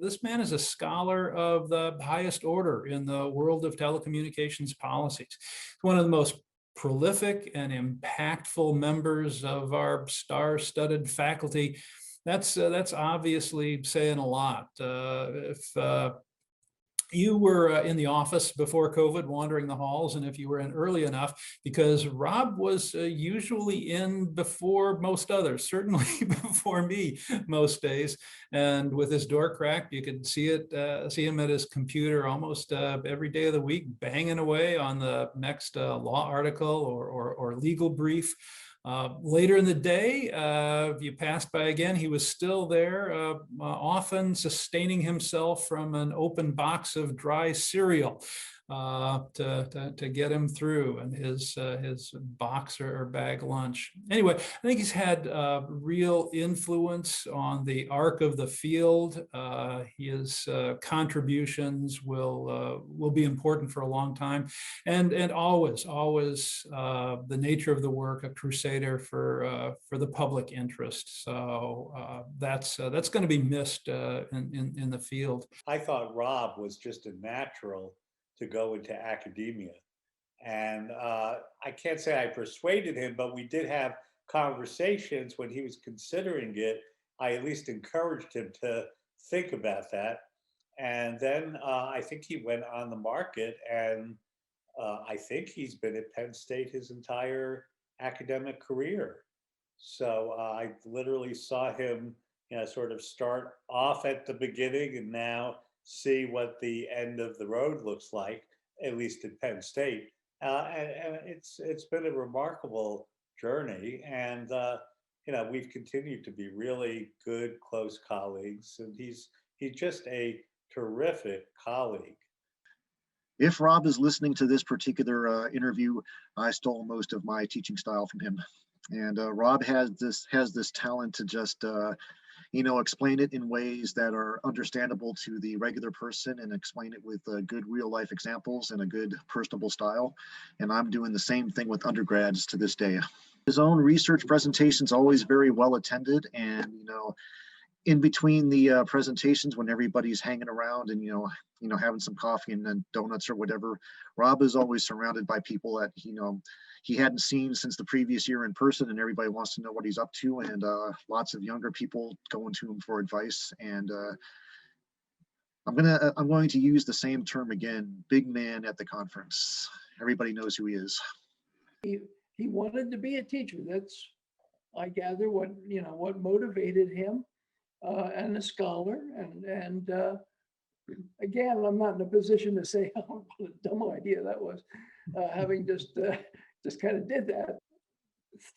this man is a scholar of the highest order in the world of telecommunications policies. He's one of the most prolific and impactful members of our star-studded faculty. That's obviously saying a lot. If you were in the office before COVID, wandering the halls, and if you were in early enough, because Rob was usually in before most others, certainly before me most days. And with his door cracked, you could see him at his computer almost every day of the week, banging away on the next law article or legal brief. Later in the day, if you passed by again, he was still there, often sustaining himself from an open box of dry cereal to get him through, and his box or bag lunch. Anyway, I think he's had real influence on the arc of the field. His contributions will be important for a long time, and always the nature of the work, a crusader for the public interest. So that's going to be missed in the field. I thought Rob was just a natural to go into academia. And I can't say I persuaded him, but we did have conversations when he was considering it. I at least encouraged him to think about that. And then I think he went on the market, and I think he's been at Penn State his entire academic career. So I literally saw him, sort of start off at the beginning and now see what the end of the road looks like, at least at Penn State. And it's been a remarkable journey. And, we've continued to be really good, close colleagues. And he's just a terrific colleague. If Rob is listening to this particular interview, I stole most of my teaching style from him. And Rob has this talent to just explain it in ways that are understandable to the regular person, and explain it with good real life examples and a good personable style. And I'm doing the same thing with undergrads to this day. His own research presentations always very well attended, and in between the presentations, when everybody's hanging around and having some coffee and then donuts or whatever, Rob is always surrounded by people that he hadn't seen since the previous year in person, and everybody wants to know what he's up to, and lots of younger people going to him for advice. And I'm going to use the same term again: big man at the conference. Everybody knows who he is. He wanted to be a teacher. That's, I gather, what motivated him, and a scholar. And again, I'm not in a position to say what a dumb idea that was. having just kind of did that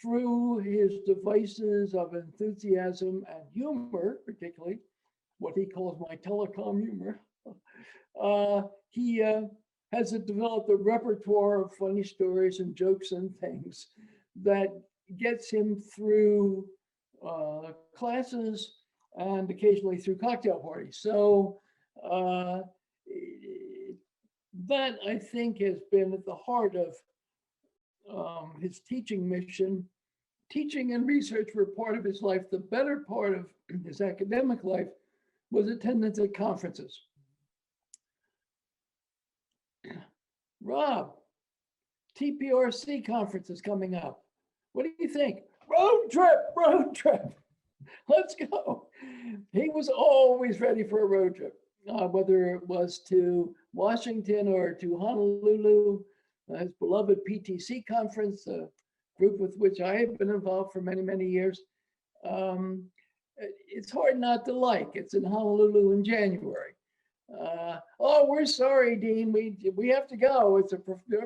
through his devices of enthusiasm and humor, particularly what he calls my telecom humor. He has developed a repertoire of funny stories and jokes and things that gets him through classes and occasionally through cocktail parties. So that, I think, has been at the heart of his teaching mission. Teaching and research were part of his life. The better part of his academic life was attendance at conferences. Rob, TPRC conference is coming up. What do you think? Road trip. Let's go. He was always ready for a road trip, whether it was to Washington or to Honolulu, his beloved PTC conference, a group with which I have been involved for many, many years. It's hard not to like. It's in Honolulu in January. Oh, we're sorry, Dean. We have to go. It's a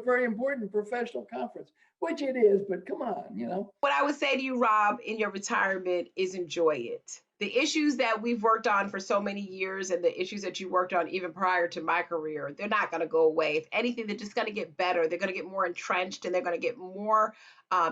very important professional conference, which it is, but come on, you know. What I would say to you, Rob, in your retirement is enjoy it. The issues that we've worked on for so many years and the issues that you worked on even prior to my career, they're not going to go away. If anything, they're just going to get better. They're going to get more entrenched and they're going to get more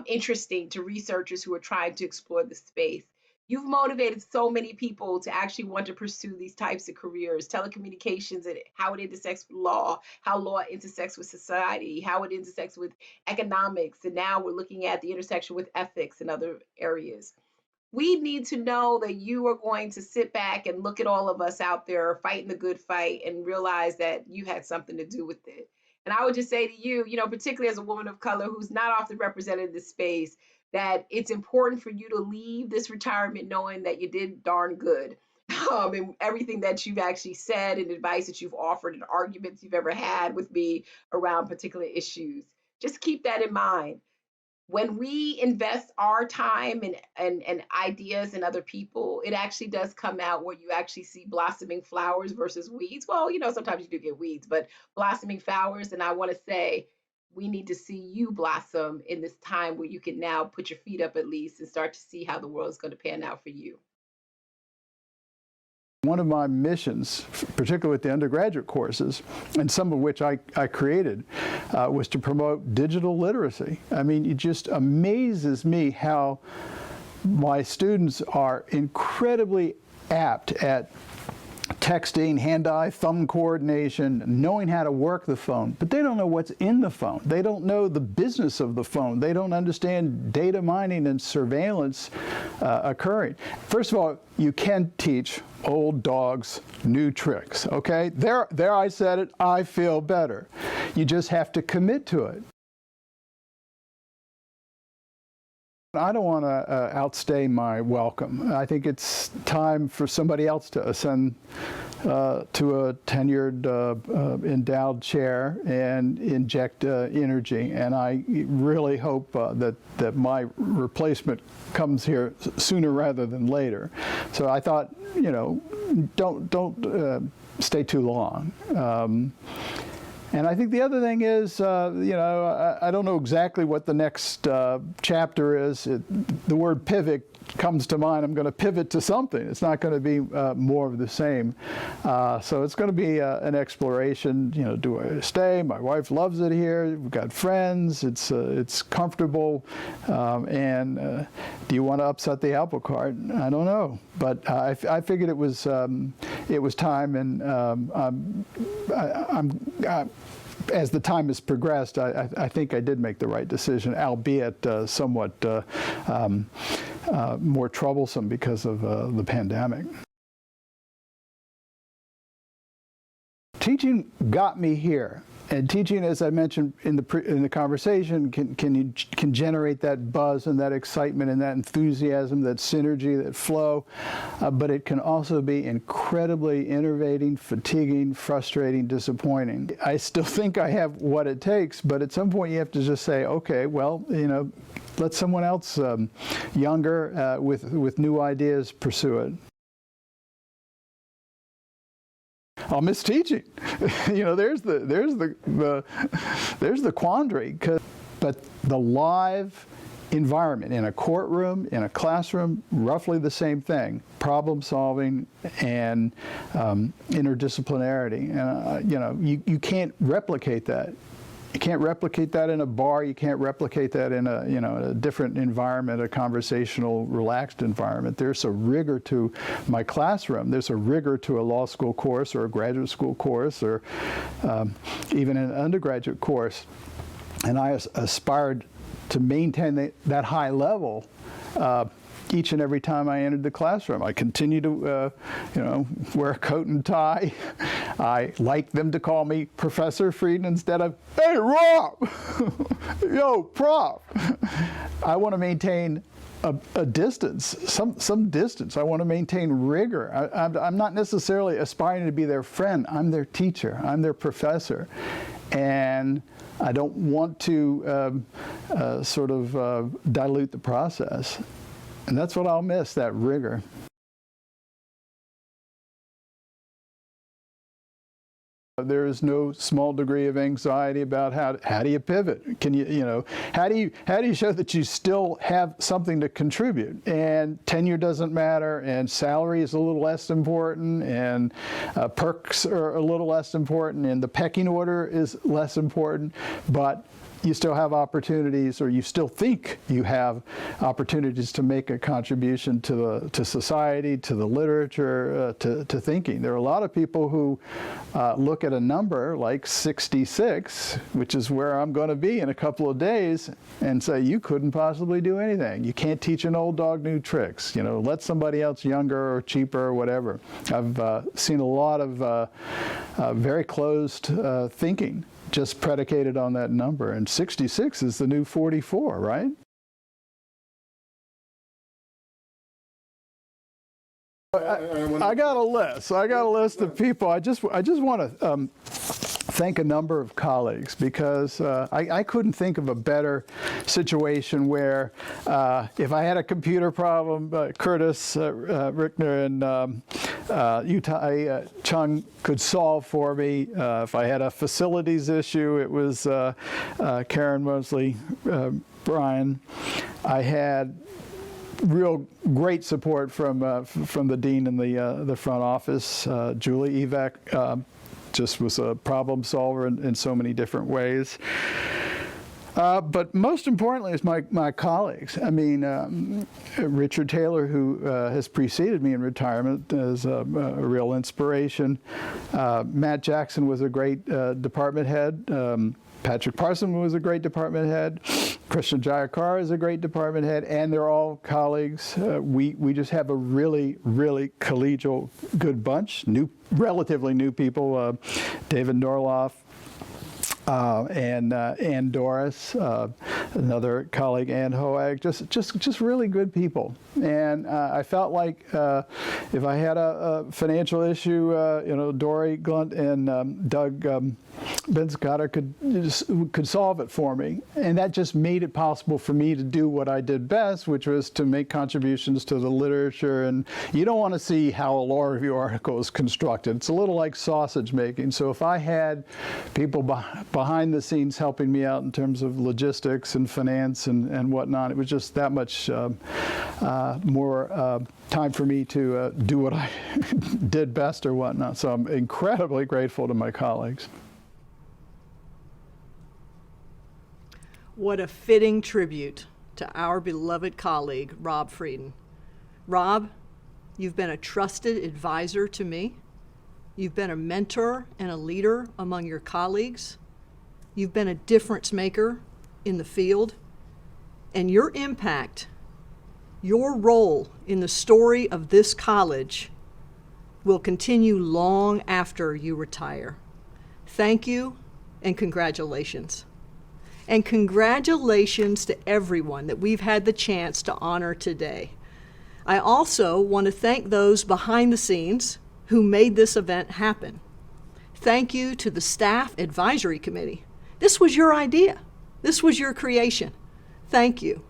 interesting to researchers who are trying to explore the space. You've motivated so many people to actually want to pursue these types of careers, telecommunications and how it intersects with law, how law intersects with society, how it intersects with economics. And now we're looking at the intersection with ethics and other areas. We need to know that you are going to sit back and look at all of us out there fighting the good fight and realize that you had something to do with it. And I would just say to you, you know, particularly as a woman of color who's not often represented in this space, that it's important for you to leave this retirement knowing that you did darn good. And everything that you've actually said and advice that you've offered and arguments you've ever had with me around particular issues. Just keep that in mind. When we invest our time and ideas in other people, it actually does come out where you actually see blossoming flowers versus weeds. Well, you know, sometimes you do get weeds, but blossoming flowers. And I want to say, we need to see you blossom in this time where you can now put your feet up at least and start to see how the world is going to pan out for you. One of my missions, particularly with the undergraduate courses, and some of which I created, was to promote digital literacy. I mean, it just amazes me how my students are incredibly apt at texting, hand-eye, thumb coordination, knowing how to work the phone, but they don't know what's in the phone. They don't know the business of the phone. They don't understand data mining and surveillance occurring. First of all, you can teach old dogs new tricks, okay? There I said it, I feel better. You just have to commit to it. I don't want to outstay my welcome. I think it's time for somebody else to ascend to a tenured, endowed chair and inject energy. And I really hope that my replacement comes here sooner rather than later. So I thought, you know, don't stay too long. And I think the other thing is, you know, I don't know exactly what the next chapter is. The word pivot comes to mind. I'm going to pivot to something. It's not going to be more of the same. So it's going to be an exploration. You know, do I stay? My wife loves it here. We've got friends. It's comfortable. And do you want to upset the apple cart? I don't know. But I figured it was time, and as the time has progressed, I think I did make the right decision, albeit somewhat more troublesome because of the pandemic. Teaching got me here. And teaching, as I mentioned in the conversation, can generate that buzz and that excitement and that enthusiasm, that synergy, that flow. But it can also be incredibly innervating, fatiguing, frustrating, disappointing. I still think I have what it takes, but at some point you have to just say, okay, well, you know, let someone else younger with new ideas pursue it. I'll miss teaching. There's the quandary. But the live environment in a courtroom, in a classroom, roughly the same thing: problem solving and interdisciplinarity. And you can't replicate that. You can't replicate that in a bar. You can't replicate that in a different environment, a conversational, relaxed environment. There's a rigor to my classroom. There's a rigor to a law school course or a graduate school course or even an undergraduate course. And I aspired to maintain that high level each and every time I entered the classroom. I continue to, wear a coat and tie. I like them to call me Professor Frieden instead of, hey, Rob, yo, Prof. I want to maintain a distance, some distance. I want to maintain rigor. I'm not necessarily aspiring to be their friend. I'm their teacher. I'm their professor. And I don't want to dilute the process. And that's what I'll miss, that rigor. There is no small degree of anxiety about how do you pivot? Can how do you show that you still have something to contribute? And tenure doesn't matter, and salary is a little less important, and perks are a little less important, and the pecking order is less important, but you still have opportunities, or you still think you have opportunities to make a contribution to society, to the literature, to thinking. There are a lot of people who look at a number like 66, which is where I'm going to be in a couple of days, and say, you couldn't possibly do anything. You can't teach an old dog new tricks. Let somebody else younger or cheaper or whatever. I've seen a lot of very closed thinking just predicated on that number. And 66 is the new 44, right? I got a list. I got a list of people. I just want to thank a number of colleagues, because I couldn't think of a better situation where if I had a computer problem, Curtis Rickner and Utah Chung could solve for me. If I had a facilities issue, it was Karen Mosley Bryan. I had real great support from the dean and the front office. Julie Evak just was a problem solver in so many different ways. But most importantly is my colleagues. I mean, Richard Taylor, who has preceded me in retirement, is a real inspiration. Matt Jackson was a great department head. Patrick Parson was a great department head. Christian Jayakar is a great department head, and they're all colleagues. We just have a really, really collegial, good bunch. Relatively new people. David Norloff, and Doris, another colleague, Ann Hoag, just really good people. And I felt like if I had a financial issue, Dory Glunt and Doug Benscotter could solve it for me. And that just made it possible for me to do what I did best, which was to make contributions to the literature. And you don't want to see how a law review article is constructed. It's a little like sausage making. So if I had people behind the scenes helping me out in terms of logistics and finance and whatnot, it was just that much more time for me to do what I did best or whatnot. So I'm incredibly grateful to my colleagues. What a fitting tribute to our beloved colleague, Rob Frieden. Rob, you've been a trusted advisor to me. You've been a mentor and a leader among your colleagues. You've been a difference maker in the field. And your impact, your role in the story of this college will continue long after you retire. Thank you and congratulations. And congratulations to everyone that we've had the chance to honor today. I also want to thank those behind the scenes who made this event happen. Thank you to the Staff Advisory Committee. This was your idea. This was your creation. Thank you.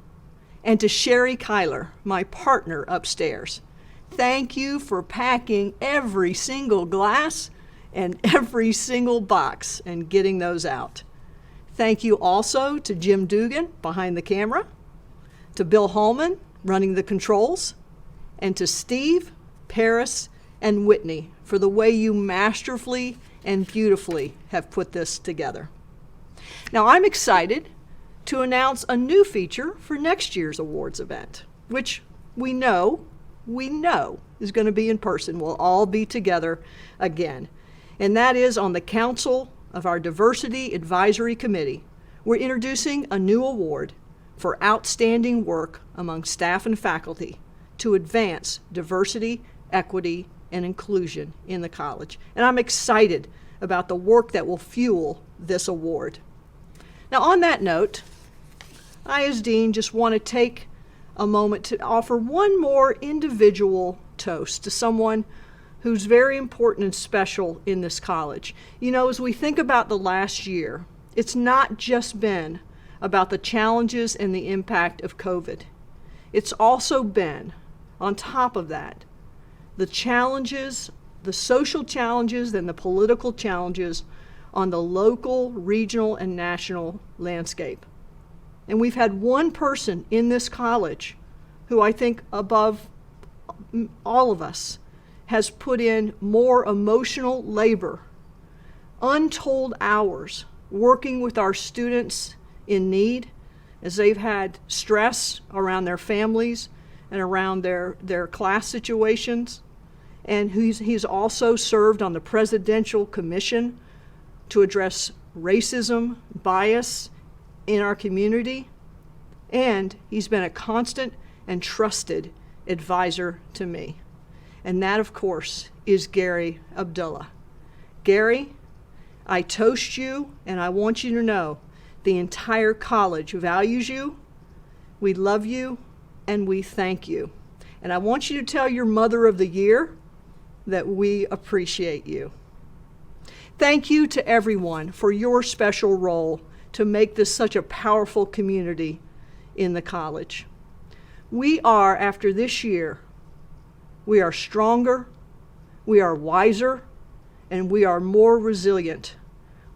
And to Sherry Kyler, my partner upstairs. Thank you for packing every single glass and every single box and getting those out. Thank you also to Jim Dugan behind the camera, to Bill Holman running the controls, and to Steve, Paris, and Whitney for the way you masterfully and beautifully have put this together. Now I'm excited to announce a new feature for next year's awards event, which we know is going to be in person. We'll all be together again. And that is on the council of our Diversity Advisory Committee. We're introducing a new award for outstanding work among staff and faculty to advance diversity, equity, and inclusion in the college. And I'm excited about the work that will fuel this award. Now, on that note, I, as dean, just want to take a moment to offer one more individual toast to someone who's very important and special in this college. You know, as we think about the last year, it's not just been about the challenges and the impact of COVID. It's also been, on top of that, the challenges, the social challenges and the political challenges on the local, regional, and national landscape. And we've had one person in this college who I think above all of us has put in more emotional labor, untold hours, working with our students in need as they've had stress around their families and around their class situations. And he's also served on the Presidential Commission to address racism, bias in our community. And he's been a constant and trusted advisor to me. And that, of course, is Gary Abdullah. Gary, I toast you, and I want you to know the entire college values you, we love you, and we thank you. And I want you to tell your Mother of the Year that we appreciate you. Thank you to everyone for your special role to make this such a powerful community in the college. We are, after this year, we are stronger, we are wiser, and we are more resilient.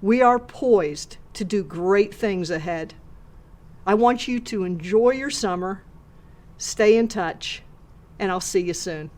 We are poised to do great things ahead. I want you to enjoy your summer, stay in touch, and I'll see you soon.